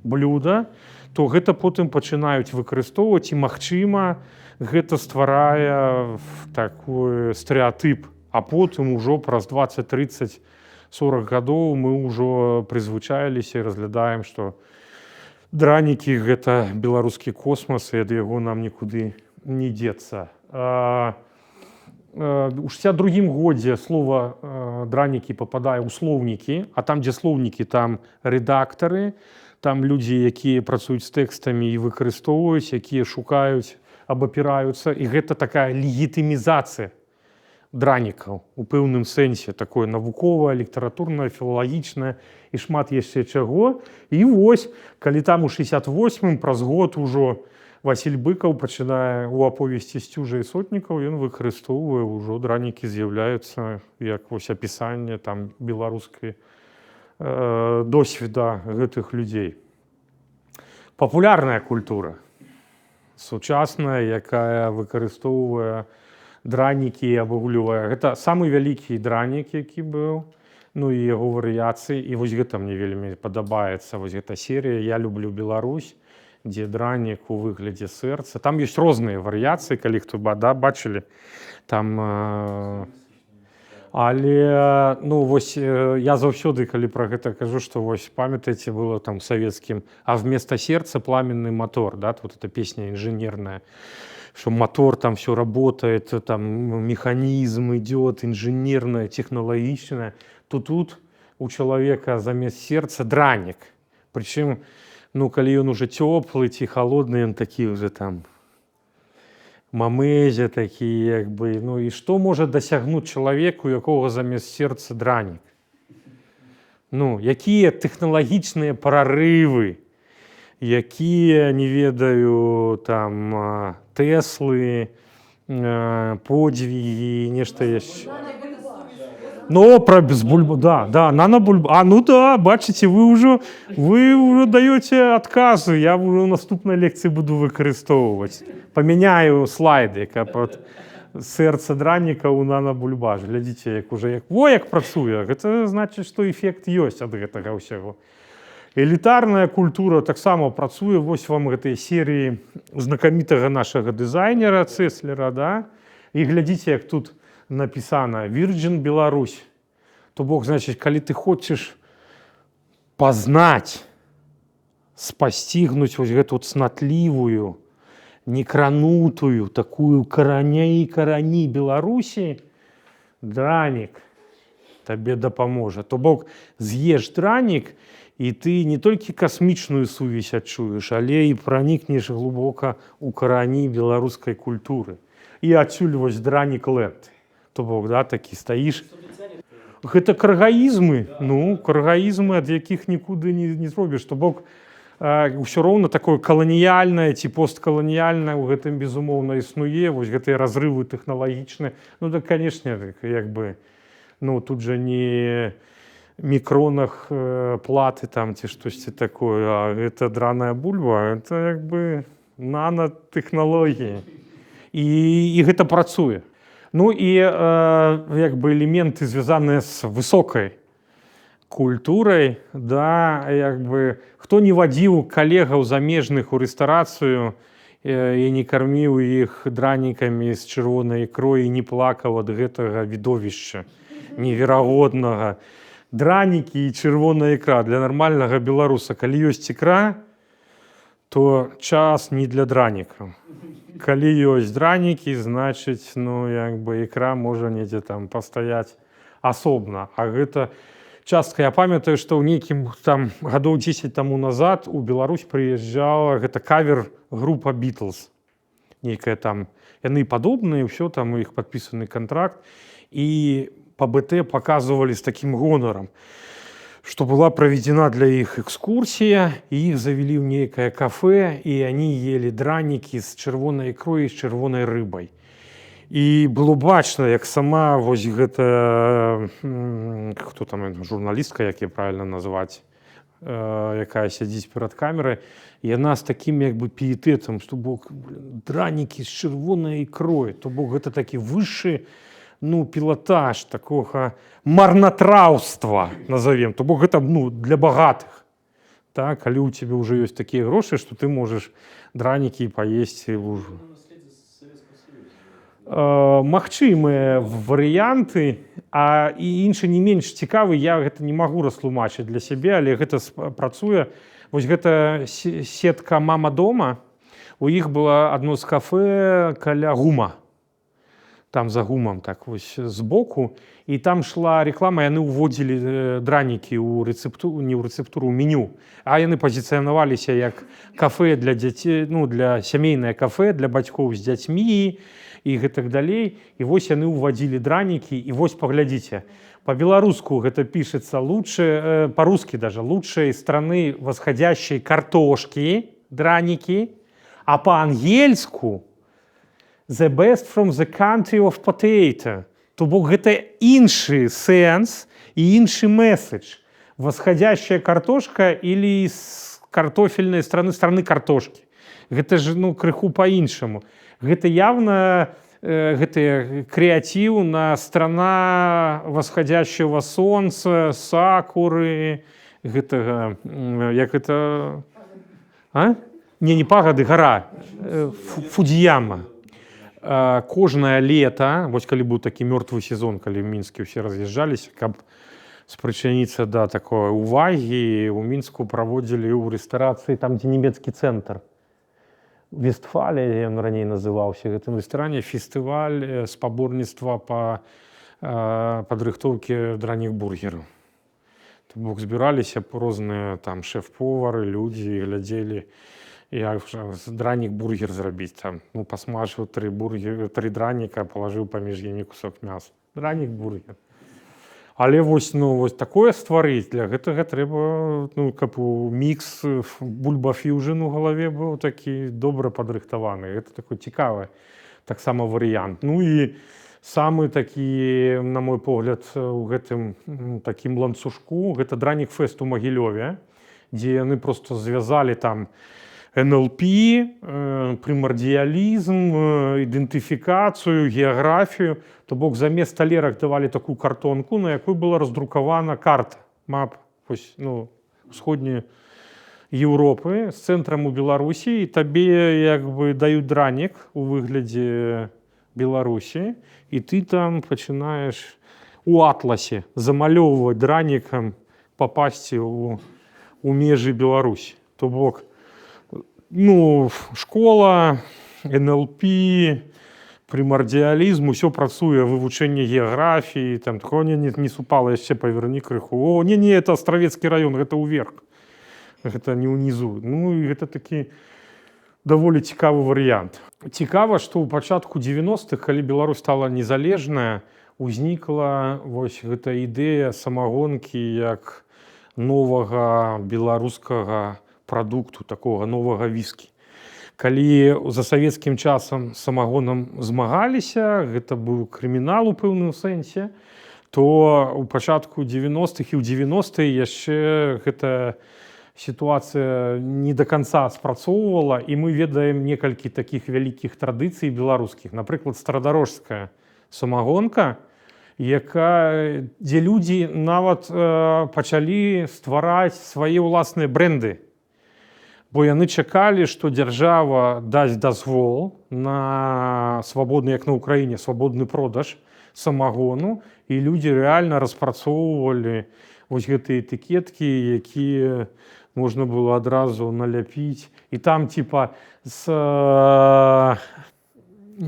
блюда, то гэта потым пачынаюць выкарыстоўваць, і, магчыма, гэта стварае такой стэрэатып. А потым ужо праз 20, 30, 40 гадоў мы ўжо прызвычаіліся і разглядаем, што дранікі – гэта беларускі космас, і ад яго нам нікуды не дзецца. У 62 годзе слова дранікі пападае ў слоўнікі, а там, дзе слоўнікі, там рэдактары, там людзі, якія працуюць з тэкстамі і выкарыстоўваюць, якія шукаюць, абапіраюцца. І гэта такая легітымізацыя дранікаў у пэўным сэнсе, такое навуковае, літаратурнае, філалагічнае і шмат яшчэ чаго. І вось, калі там у 68-м праз год ужо Васіль Быкаў пачынае у аповесці Сцюжа і Сотнікаў, ён выкарыстоўвае, ужо дранікі з'яўляюцца як вось апісанне там беларускай досведа гэтых людзей. Папулярная культура, сучасная, якая выкарыстоўвае дранікі і абагулівае. Гэта самы вялікі дранік, які быў, ну і яго варыяцыі. І вось гэта мне вельмі падабаецца, вось гэта серія «Я люблю Беларусь», дзе дранік у выглядзе сэрца. Там ёсць розныя варыяцыі, калі хто бачылі. Там... Але, ну, вось я заўсёды, калі пра гэта кажу, што вось памятаеце, было там савецкім «А вместо сердца пламенный мотор», да, вот эта песня инженерная, что мотор там все работает, там механизм идет, инженерное, технологичное, то тут у человека замест сердца драник. Причем, ну, калі он уже теплый, ці холодный, он такие уже там мамэзя такие, як бы, ну, и что может досягнуть человеку, у якого замест сердца драник? Ну, якія тэхналагічныя прорывы, якія, не ведаю, там, Теслы, подвиги, нешта яшчэ. Ну, про безбульбу, да, нанобульбу. А, ну да, бачите, вы уже даете отказы, я уже в наступной лекции буду выкарыстоўваць. Поменяю слайды, как от сердца драніка у нанобульба. Глядите, як працуе. Это значит, что эффект есть от гэтага ўсяго. Элітарная культура таксама працуе. Вось вам гэтай серыі знакамітага нашага дызайнера Цеслера, да? І глядзіце, як тут напісана Virgin Беларусь. То бок, значыць, калі ты хочаш пазнаць, спасцігнуць вось гэту цнатлівую, некранутую, такую карані Беларусі, дранік табе дапаможа. То бок, з'еш дранік, і ты не толькі касмічную сувязь адчуеш, але і пранікнеш глыбока ў карані беларускай культуры. І адсюль вось дранік ленд. То бок, да, такі стаіш. Гэта каргаізмы, ну, каргаізмы, ад якіх нікуды не зробіш. То бок, ўсё роўна такое каланіяльнае ці посткаланіяльнае ў гэтым, безумоўна, існуе. Вось гэтыя разрывы тэхналагічныя. Ну, так, канешне, як бы, ну, тут жа не мікронах платы там ці штосьці такое, а гэта драная бульба, это як бы нанотэхналогіі. І гэта працуе. Ну і як бы элементы, звязаныя з высокай культурай, да, як бы хто не вадзіў калегаў замежных у рэстарацыю і не карміў іх дранікамі з чырвонай ікрой і не плакаў ад гэтага відовішча неверагоднага. Дранікі і чырвоная ікра для нармальнага беларуса. Калі ёсць ікра, то час не для дранікаў. Калі ёсць дранікі, значыць, ну, як бы ікра можа недзе там пастаяць асобна. А гэта частка, я памятаю, што ў нейкім там гадоў 10 таму назад у Беларусь прыязджала гэта кавер-група Beatles. Нейкая там, яны падобныя, ўсё, там у іх падпісаны кантракт. І па БТ паказвалі з такім гонарам, што была праведзена для іх экскурсія, і іх завялі ў нейкае кафэ, і яны елі дранікі з чырвонай ікрой і з чырвонай рыбай. І было бачна, як сама вось гэта, хто там, журналістка, як я правільна назваць, якая сядзіць перад камерай, яна з такім як бы піетэтам, што бок дранікі з чырвонай ікрой, то бок гэта такі высшы, ну, пілатаж такога марнатраўства, назовем. То бок гэта, ну, для багатых. Так, калі ў цябе ўжо ёсць такія грошы, што ты можаш дранікі паесці ўжо. Магчымыя варыянты, а і іншы не менш цікавы, я гэта не магу растлумачыць для сябе, але гэта працуе. Вось гэта сетка «Мама дома». У іх было адно з кафэ каля ГУМа. Там за ГУМам, так вось збоку, і там шла реклама, яны ўводзілі дранікі ў рэцэптуру, не ў рэцэптуру, ў меню, а яны пазіцыянаваліся як кафэ для дзяцей, ну, для сямейнае кафэ, для бацькоў з дзяцьмі і гэтак далей. І вось яны ўвадзілі дранікі, і вось паглядзіце, по-беларуску гэта пішецца лучше, по-русски даже, лучшей страны восходящей картошки, дранікі, а по-ангельску the best from the country of potato. То бок гэта іншы сэнс і іншы месседж. Восходящая картошка или з картофельной страны картошки. Гэта ж, ну, крыху по-іншаму. Гэта явно гэта креатив на страна восходящего солнца, сакуры, гэтага, як это... А? Не пагады, гора. Фудзіяма. Кожнае лета, вось калі быў такі мёртвы сезон, калі в Мінске ўсе раз'язджаліся, каб спрычыніцца да такой увагі, у Мінску праводзілі ў рэстарацыі, там, дзе нямецкі цэнтр. Вестфалія, ён раней называўся, гэтым рэстаране, фестываль спаборніцтва па падрыхтоўке драніх бургераў. То бок збіраліся розныя там шэф-повары, людзі, глядзелі, як дранік бургер зрабіць там. Ну, пасмажыў 3 драніка, палажыў паміж імі кусок мяса. Дранік бургер. Але вось, ну, вось такое стварыць, для гэтага трэба, ну, каб у мікс бульба-фьюжн у галаве быў такі добра падрыхтаваны. Гэта такой цікавы таксама варыянт. Ну і самы такі, на мой погляд, у гэтым такім ланцужку, гэта дранік фэст у Магілёве, дзе яны проста звязалі там НЛП, прымардыялізм, ідэнтыфікацыю, геаграфію. То бок замест талерак давалі такую картонку, на якой была раздрукавана карта, мап, вось, ну, ўсходняй Еўропы з цэнтрам у Беларусі, і табе як бы даюць дранік у выглядзе Беларусі, і ты там пачынаеш у атласе замалёўваць дранікам папасці у межы Беларусі. То бок, ну, школа, НЛП, прымардыялізм, усё працуе, вывучэнне геаграфіі, там такое не супала яшчэ паверні крыху. О, не, это Астравецкі раён, гэта ўверх. Гэта не ўнізу. Ну, і гэта такі даволі цікавы варыянт. Цікава, што ў пачатку 90-х, калі Беларусь стала незалежная, узнікла вось гэта ідэя самагонкі як новага беларускага прадукту, такога новага віскі. Калі за савецкім часам з самагонам змагаліся, гэта быў крымінал у пэўным сэнсе, то ў пачатку 90-х і ў 90-е яшчэ гэта сітуацыя не да канца спрацоўвала, і мы ведаем некалькі такіх вялікіх традыцый беларускіх. Напрыклад, старадарожская самагонка, дзе людзі нават пачалі ствараць свае ўласныя брэнды. Бо яны чакалі, што дзяржава дасць дазвол на свабодны, як на ўкраіне, свабодны продаж самагону, і людзі рэальна распрацоўвалі вось гэтыя этыкеткі, якія можна было адразу наляпіць. І там типа з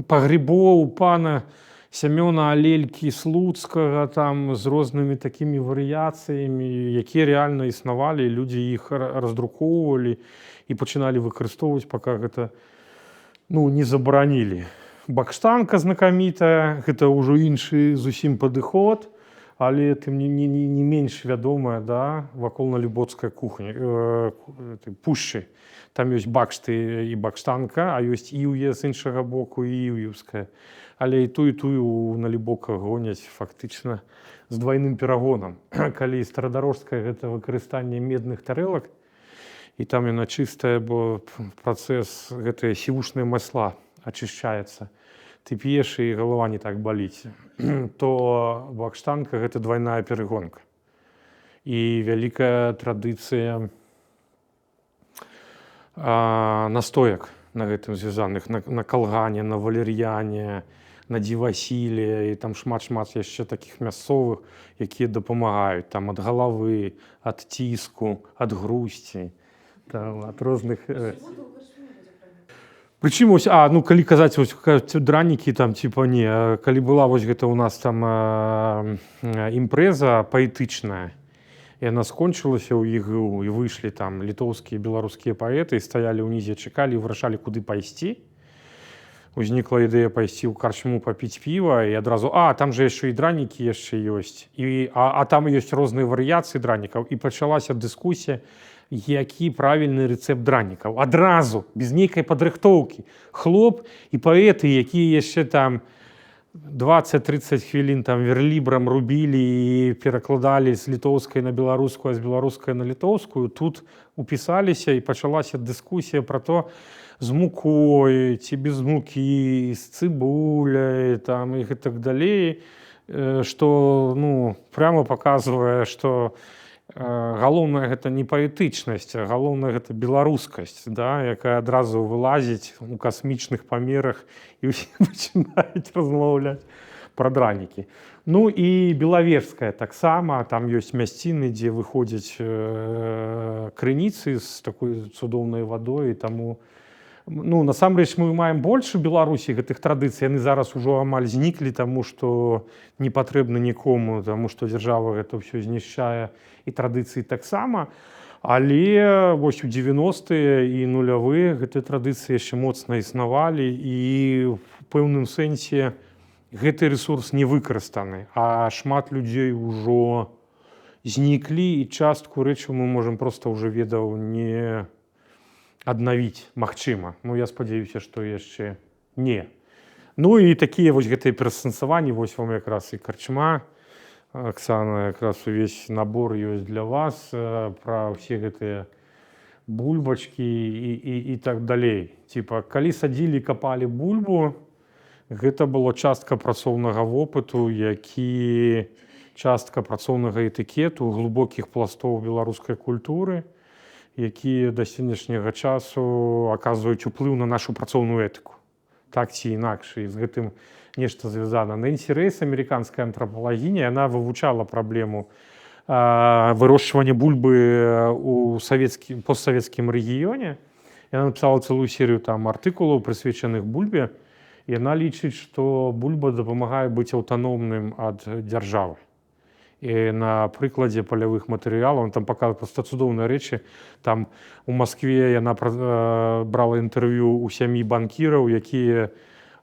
пагребоў пана Сямёна Алелькі Слуцкага, там з рознымі такімі варыяцыямі, якія рэальна існавалі, людзі іх раздрукоўвалі і пачыналі выкарыстоўваць, пака гэта не забаранілі. Бакштанка знакамітая, гэта ўжо іншы зусім падыход, але тым не менш вядомая, да, ваколна-любоцкая кухня, пушчы. Там ёсць бакшты і бакштанка, а ёсць іўе з іншага боку і іўеўская. Але і тую на Лібока гоняць фактычна з двайным перагонам. Калі старадарожская гэта выкарыстанне медных тарэлак, і там яна чыстая, бо працэс гэтае сівушнае масла ачышчаецца. Ты п'еш і галава не так баліць. То бакштанка гэта двайная перагонка. І вялікая традыцыя настоек на гэтым звязаных, на калгане, на валер'яне, на дзівасіле, і там шмат-шмат яшчэ такіх мясцовых, якія дапамагаюць там ад галавы, ад ціску, ад грусці, там, ад розных... Прычым, калі казаць, дранікі, там, типа, не, калі была вось гэта у нас там імпрэза паэтычная, яна скончылася ў ІГУ, і выйшлі там літоўскія, беларускія паэты, і стаялі ўнізе, чакалі і вырашалі, куды пайсці. Узнікла ідэя пайсці ў карчму папіць піва, і адразу, там жа яшчэ і дранікі яшчэ ёсць, а там ёсць розныя варыяцыі дранікаў, і пачалася дыскусія, які правільны рэцэпт дранікаў. Адразу, без нейкай падрыхтоўкі. Хлоп і паэты, якія яшчэ там 20-30 хвілін там верлібрам рубілі і перакладалі з літоўскай на беларускую, а з беларускай на літоўскую, тут упісаліся, і пачалася дыскусія пра то, з мукой, ці без мукі, з цыбуляй, там, і так далей, што, прямо паказвае, што галоўнае гэта не паэтычнасць, а галоўнае гэта беларускасць, да, якая адразу вылазіць у касмічных памерах, і ўсе пачынаюць размаўляць пра дранікі. Ну і белавежская таксама, там ёсць мясціны, дзе выходзяць крыніцы з такой цудоўнай вадой, і таму насамрэч мы маем больш у Беларусі гэтых традыцый, яны зараз ужо амаль зніклі, таму што не патрэбны нікому, таму што дзяржава гэта ўсё знішчае, і традыцыі таксама. Але вось у 90-е і нулявыя гэтыя традыцыі яшчэ моцна існавалі, і ў пэўным сэнсе гэты рэсурс не выкарыстаны, а шмат людзей ужо зніклі, і частку рэчаў мы можам проста ўжо не аднавіць, магчыма. Я спадзяюся, што яшчэ не. І такія вось гэтыя перасэнсаванні, вось вам якраз і карчма, Аксана, якраз увесь набор ёсць для вас пра ўсе гэтыя бульбачкі і так далей. Типа, калі садзілі, капалі бульбу, гэта была частка працоўнага вопыту, які частка працоўнага этыкету глыбокіх пластоў беларускай культуры, якія да сённяшняга часу аказваюць уплыў на нашу працоўную этыку. Так ці інакш, і з гэтым нешта звязана. Нэнсі Рэйс, амерыканская антрапалагіня, яна вывучала праблему вырошчвання бульбы у постсавецкім рэгіёне. Яна напісала цэлую серыю там артыкулаў, прысвечаных бульбе. Яна лічыць, што бульба дапамагае быць аўтаномным ад дзяржавы. І на прыкладзе палявых матэрыялаў, там паказвае проста цудоўныя рэчы. Там у Маскве яна брала інтэрв'ю у сям'і банкіраў, якія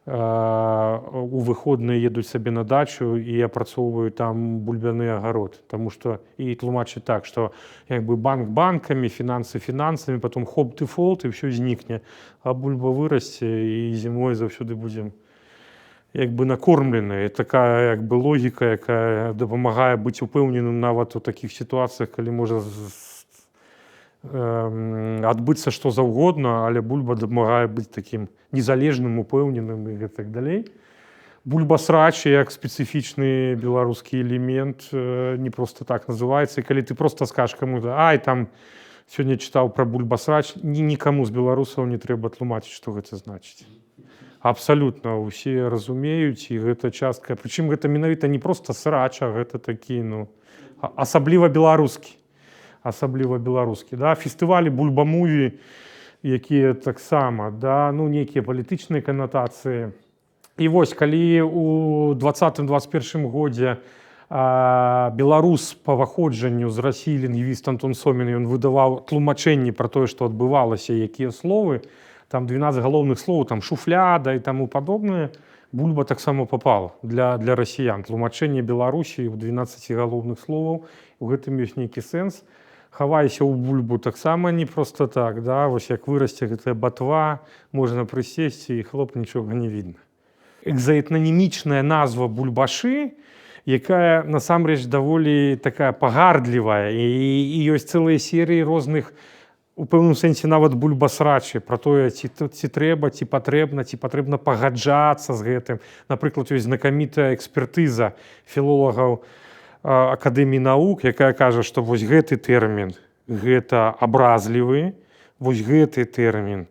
у выходныя едуць сабе на дачу і апрацоўваюць там бульбяны агарод. Таму што і тлумачыць так, што як бы банк банкамі, фінансы фінансамі, потом хоп дэфолт і ўсё знікне, а бульба вырасце і зімой заўсёды будзем як бы накормлены. І такая як бы логіка, якая дапамагае быць упэўненым нават у такіх сітуацыях, калі можа адбыцца што заўгодна, але бульба дапамагае быць такім незалежным, упэўненым і так далей. Бульба-срач як спецыфічны беларускі элемент не проста так называецца. І калі ты проста скажаш каму-то, ай, там сёння чытаў пра бульба-срач, нікаму з беларусаў не трэба тлумачыць, што гэта значыць. Абсалютна ўсе разумеюць, і гэта частка, прычым гэта менавіта не проста срач, а гэта такі, ну, асабліва беларускі. Асабліва беларускі. Да? Фестывалі бульба-муві, якія таксама, да? Ну, нейкія палітычныя канатацыі. І вось, калі у 2020-2021 годзе беларус па паходжанню з Расіі лінгвіст Антон Сомін, ён выдаваў тлумачэнні пра тое, што адбывалася, якія словы, там 12 галоўных слоў, там шуфляда і таму падобнае, бульба таксама попала для расіян. Тлумачэнне Беларусі ў 12 галоўных словаў, у гэтым ёсць нейкі сэнс. Хавайся ў бульбу таксама не проста так, да? Вось як вырасце гэтая батва, можна прысесці, і хлоп нічога не відно. Экзаэтнанімічная назва бульбашы, якая насамрэч даволі такая пагардлівая, і ёсць цэлыя серыі розных, у пэўным сэнсе нават бульбасрачы, пра тое, ці трэба, ці патрэбна пагаджацца з гэтым. Напрыклад, ёсць знакамітая экспертыза філолагаў Акадэміі навук, якая кажа, што вось гэты тэрмін гэта абразлівы, вось гэты тэрмін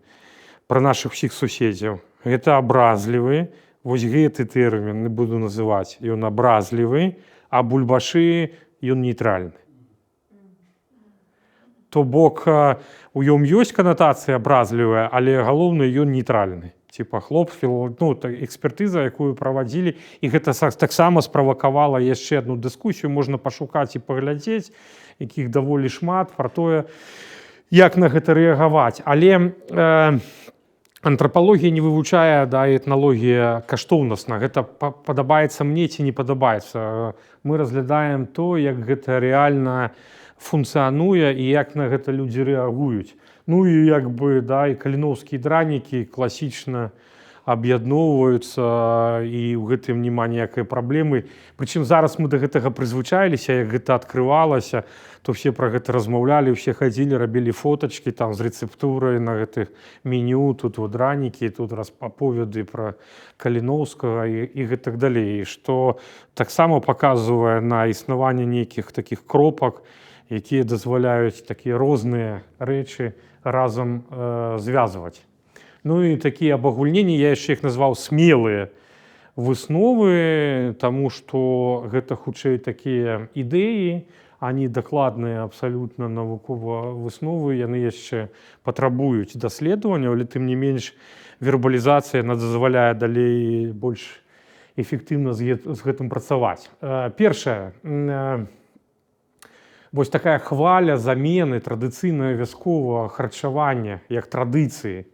пра нашых усіх суседзяў гэта абразлівы, вось гэты тэрмін не буду называць, ён абразлівы, а бульбашы ён нейтральны. То бок у ём ёсць канатацыя абразлівая, але галоўнае ён нейтральны. Типа хлоп, ну, экспертыза, якую правадзілі, і гэта таксама справакавала яшчэ одну дыскусію, можна пашукаць і паглядзець, якіх даволі шмат, пра тое, як на гэта рэагаваць. Але антрапалогія не вывучае, да, этналогія каштоўнасна. Гэта падабаецца мне ці не падабаецца. Мы разглядаем то, як гэта рэальна функцыянуе і як на гэта людзі рэагуюць. Ну і як бы, да, і каліноўскія дранікі класічна аб'ядноўваюцца, і ў гэтым няма ніякай праблемы. Прычым зараз мы да гэтага прызвычаіліся, як гэта адкрывалася, то все пра гэта размаўлялі, усе хадзілі, рабілі фотачкі там з рэцэптурай на гэтых меню, тут вот дранікі, тут аповеды пра Каліноўскага і гэтак далей, што таксама паказвае на існаванне нейкіх такіх кропак, якія дазваляюць такія розныя рэчы разам звязваць. Ну і такія абагульненні, я яшчэ іх назваў смелыя высновы, таму што гэта хутчэй такія ідэі, а не дакладныя абсалютна навукова высновы, яны яшчэ патрабуюць даследавання, але тым не менш вербалізацыя дазваляе далей больш эфектыўна з гэтым працаваць. Першае, вось такая хваля замены традыцыйнага вясковага харчавання як традыцыі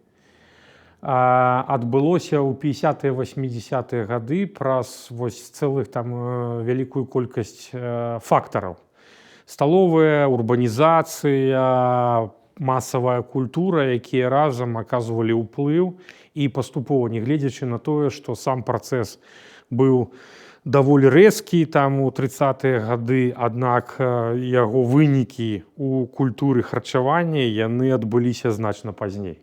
адбылося ў 50-е, 80-е гады праз вось цэлых там вялікую колькасць фактараў. Сталовая, урбанізацыя, масавая культура, якія разам аказвалі ўплыў, і паступова, не гледзячы на тое, што сам працэс быў даволі рэзкі там у 30-е гады, аднак яго вынікі ў культуры харчавання яны адбыліся значна пазней.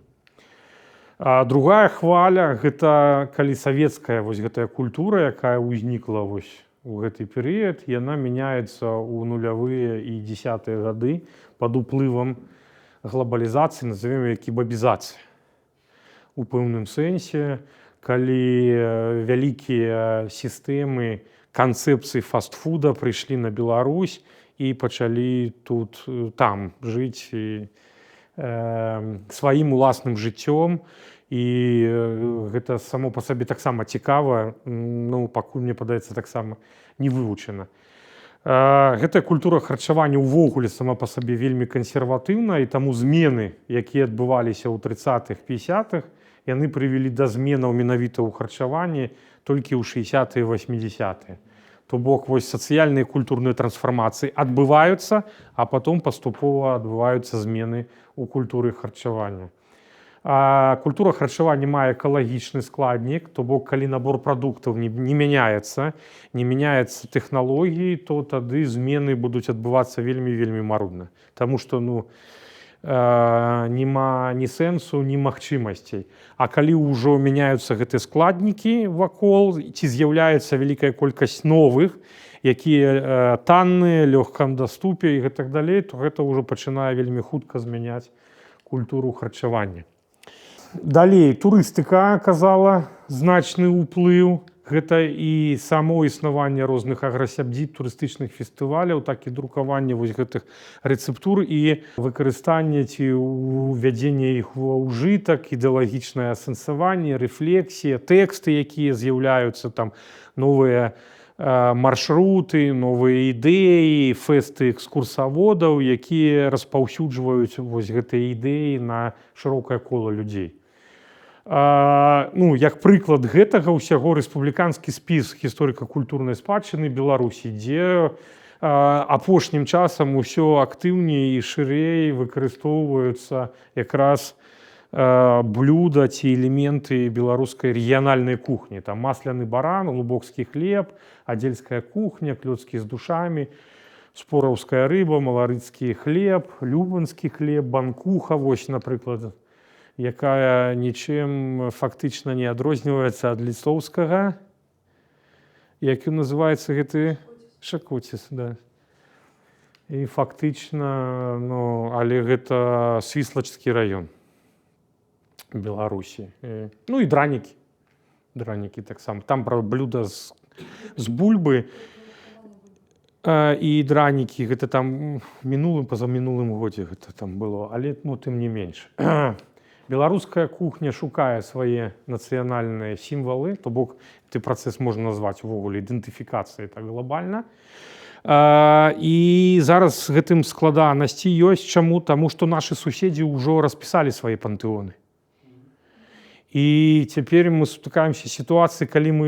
Другая хваля гэта калі савецкая вось гэтая культура, якая ўзнікла вось у гэты перыяд, яна мяняецца ў нулявыя і дзесятыя гады пад уплывам глобалізацыі, назовем яе кібабізацыі. У пэўным сэнсе, калі вялікія сістэмы канцэпцыі фастфуда прыйшлі на Беларусь і пачалі тут там жыць сваім уласным жыццём, і гэта само па сабе таксама цікава, ну, пакуль, мне падаецца, таксама не вывучана. Гэтая культура харчавання ўвогуле сама па сабе вельмі кансерватыўна, і таму змены, якія адбываліся ў 30-х, 50-х, яны прывялі да зменаў менавіта ў харчаванні толькі ў 60-е, 80-е. То бок, вось сацыяльныя і культурныя трансфармацыі адбываюцца, а потом паступова адбываюцца змены ў культуры харчавання. Культура харчавання мае экалагічны складнік, то бок, калі набор прадуктаў не мяняецца, не мяняецца тэхналогіі, то тады змены будуць адбывацца вельмі марудна. Таму што, ну, няма ні сэнсу, ні магчымасцей. А калі ўжо мяняюцца гэтыя складнікі вакол, ці з'яўляецца вялікая колькасць новых, якія танныя, лёгкам даступе і гэтак далей, то гэта ўжо пачынае вельмі хутка змяняць культуру харчавання. Далей, турыстыка аказала значны ўплыў. Гэта і само існаванне розных аграсябдзіб, турыстычных фестываляў, так і друкаванне вось гэтых рэцэптур і выкарыстанне ці ўвядзенне іх ва ўжытак, ідэалагічнае асэнсаванне, рэфлексія, тэксты, якія з'яўляюцца, там новыя маршруты, новыя ідэі, фэсты экскурсаводаў, якія распаўсюджваюць вось гэтыя ідэі на шырокае кола людзей. Ну, як прыклад гэтага ўсяго рэспубліканскі спіс гісторыка-культурнай спадчыны Беларусі, дзе апошнім часам усё актыўней і шырэй выкарыстоўваюцца якраз блюда ці элементы беларускай рэгіянальнай кухні. Там масляны баран, глубокскі хлеб, адзельская кухня, клёцкі з душамі, спораўская рыба, маларыцкі хлеб, любанскі хлеб, банкуха, вось, напрыклад, якая нічым фактычна не адрозніваецца ад ліцоўскага, як ён называецца гэты шакоціс, да. І фактычна, ну, але гэта Свіслачскі раён Беларусі. Ну і дранікі. Дранікі таксама. Там, правда, блюда з бульбы і дранікі, гэта там мінулым, пазамінулым годзе гэта там было, але, ну, тым не менш. Беларуская кухня шукае свае нацыянальныя сімвалы, то бок гэты працэс можна назваць увогуле ідэнтыфікацыяй так глобальна. І зараз гэтым складанасці ёсць. Чаму? Таму што нашы суседзі ўжо распісалі свае пантэоны. І цяпер мы сутыкаемся з сітуацыяй, калі мы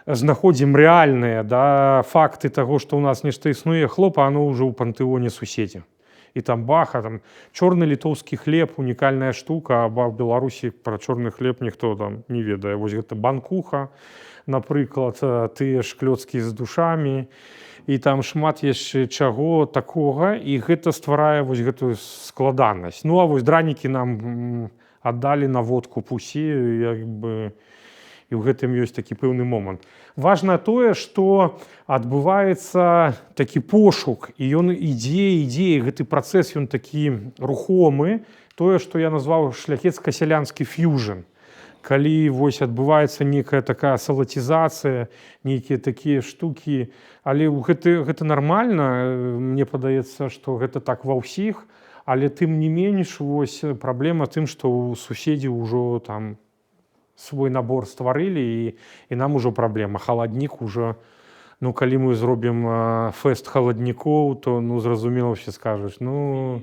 знаходзім рэальныя, да, факты таго, што ў нас нешта існуе, хлопа, оно ўжо ў пантэоне суседзя. І там баха, там чорны літоўскі хлеб, унікальная штука, а в Беларусі пра чорны хлеб ніхто там не ведае. Вось гэта банкуха, напрыклад, тыя ж клёцкі з душамі, і там шмат яшчэ чаго такога, і гэта стварае вось гэтую складанасць. Ну, а вось дранікі нам аддалі на водку пусі, як бы, і ў гэтым ёсць такі пэўны момант. Важна тое, што адбываецца такі пошук, і ён ідзе, і гэты працэс, ён такі рухомы, тое, што я назваў шляхецка-сялянскі фьюжн. Калі вось адбываецца некая такая салатізацыя, нейкія такія штукі, але гэта нармальна, мне падаецца, што гэта так ва ўсіх, але тым не менш, вось праблема тым, што ў суседзі ўжо там свой набор стварылі, і нам ужо праблема. Халаднік ужо, ну, калі мы зробім фэст халаднікоў, то, ну, зразумела, все скажуць, ну,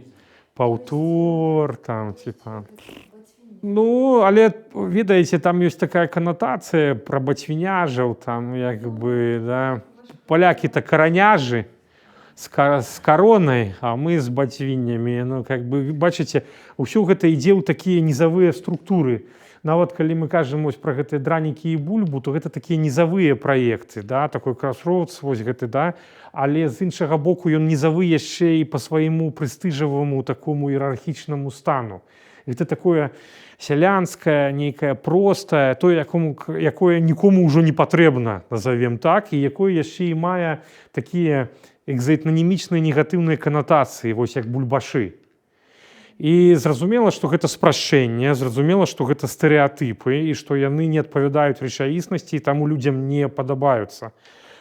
паўтор, там, типа. Ну, але, ведаеце, там ёсць такая канатацыя пра бацьвіняжаў, там, як бы, да, палякі-то караняжы, з каронай, а мы з бацвіннямі. Ну, как бы, бачыце, ўсё гэта ідзе ў такія нізавыя структуры. Нават калі мы кажам вось пра гэтыя дранікі і бульбу, то гэта такія нізавыя праекты, да? Такой Crossroads, вось гэты, да? Але з іншага боку ён нізавы яшчэ і па свайму прэстыжаваму такому іерархічнаму стану. Гэта такое сялянскае, нейкае простае, тое, якое нікому ўжо не патрэбна, назовем так, і якое яшчэ і мае такія экзаэтнанімічныя негатыўныя канатацыі, вось як бульбашы. І зразумела, што гэта спрашчэнне, зразумела, што гэта стэрэатыпы і што яны не адпавядаюць рэчаіснасці і таму людзям не падабаюцца.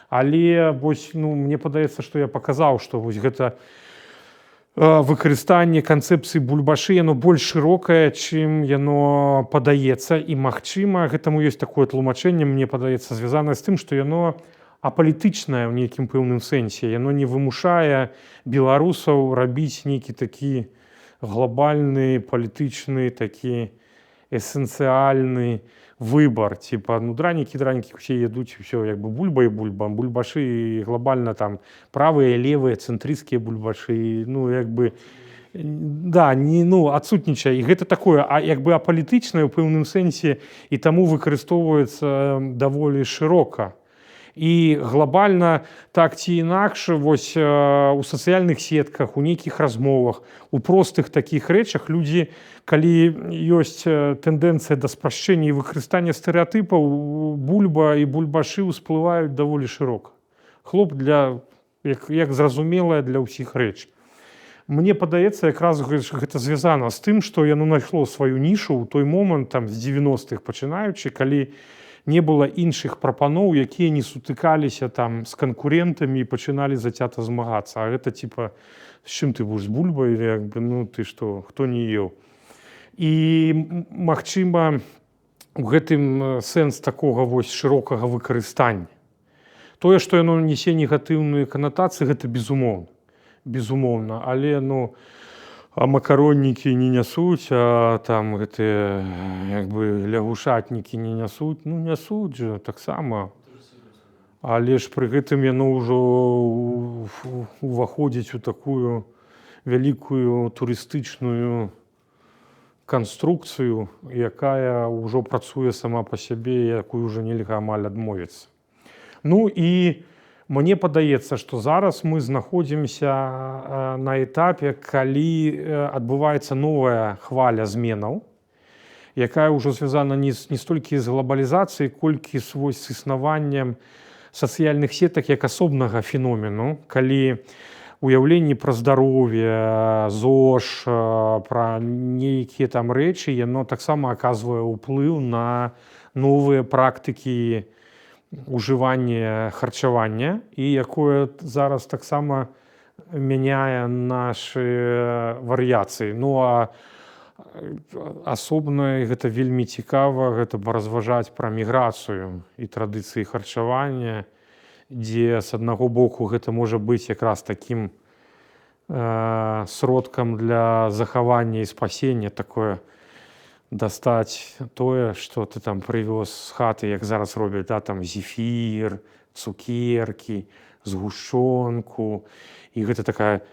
Але вось, ну, мне падаецца, што я паказаў, што вось гэта выкарыстанне канцэпцыі бульбашы, яно больш шырокае, чым яно падаецца. І, магчыма, гэтаму ёсць такое тлумачэнне, мне падаецца, звязанае з тым, што яно апалітычнае ў нейкім пэўным сэнсе. Яно не вымушае беларусаў рабіць нейкі такі глобальны, палітычны, такі эсэнцыяльны выбар. Типа, ну, дранікі усе ядуць, ўсё як бы бульба і бульба. Бульбашы і глобальна там правыя, левыя, цэнтрысцкія бульбашы. Ну, як бы, да, не, ну, адсутнічае. І гэта такое, як бы апалітычнае ў пэўным сэнсе, і таму выкарыстоўваецца даволі шырока. І глобальна, так ці інакш, вось у сацыяльных сетках, у нейкіх размовах, у простых такіх рэчах людзі, калі ёсць тэндэнцыя да спрашчэння і выкарыстання стэрэатыпаў, бульба і бульбашы ўсплываюць даволі шырока. Хлоп як зразумелая для ўсіх рэч. Мне падаецца, якраз гэта звязана з тым, што яно знайшло сваю нішу ў той момант, там, з 90-х пачынаючы, калі не было іншых прапаноў, якія не сутыкаліся там з канкурентамі і пачыналі зацята змагацца. А гэта типа, з чым ты будзеш, з бульбай? Як бы, ну ты што, хто не еў? І, магчыма, у гэтым сэнс такога вось шырокага выкарыстання. Тое, што яно нясе негатыўныя канатацыі, гэта безумоўна. Безумоўна. Але, ну, а макароннікі не нясуць, а там гэтыя, як бы, лягушатнікі не нясуць. Ну, нясуць жа таксама. Але ж пры гэтым яно ўжо уваходзіць у такую вялікую турыстычную канструкцыю, якая ўжо працуе сама па сябе, якую ўжо нельга амаль адмовіцца. Ну і мне падаецца, што зараз мы знаходзімся на этапе, калі адбываецца новая хваля зменаў, якая ўжо звязана не столькі з глобалізацыяй, колькі з існаваннем сацыяльных сетак як асобнага феномену, калі уяўленне пра здароўе, ЗОЖ, пра нейкія там рэчы, яно таксама аказвае ўплыў на новыя практыкі ужывання харчавання, і якое зараз таксама мяняе нашы варыяцыі. Ну, а асобна, гэта вельмі цікава, гэта паразважаць пра міграцыю і традыцыі харчавання, дзе з аднаго боку гэта можа быць якраз такім сродкам для захавання і спасення, такое дастаць тое, што ты там прывёз з хаты, як зараз робяць, да, там зефір, цукеркі, згушчонку. І гэта такая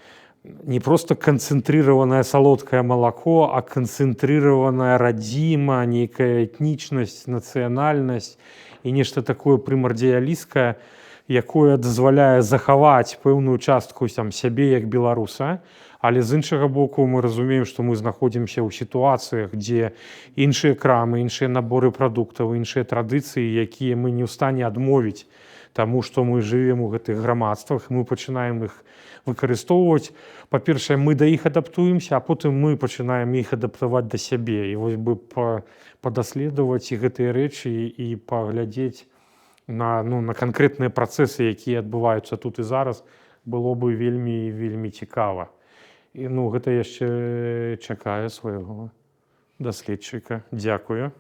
не проста канцэнтрыраванае салодкае малако, а канцэнтрыраваная радзіма, нейкая этнічнасць, нацыянальнасць і нешта такое прымардыялісцкае, якое дазваляе захаваць пэўную частку там сябе як беларуса. Але з іншага боку мы разумеем, што мы знаходзімся ў сітуацыях, дзе іншыя крамы, іншыя наборы прадуктаў, іншыя традыцыі, якія мы не ў стане адмовіць, таму што мы жывем у гэтых грамадствах, мы пачынаем іх выкарыстоўваць. Па-першае, мы да іх адаптуемся, а потым мы пачынаем іх адаптаваць да сябе. І вось бы падаследаваць і гэтыя рэчы і паглядзець на канкрэтныя працэсы, якія адбываюцца тут і зараз, было бы вельмі цікава. І, ну, гэта яшчэ чакае свайго даследчыка. Дзякую.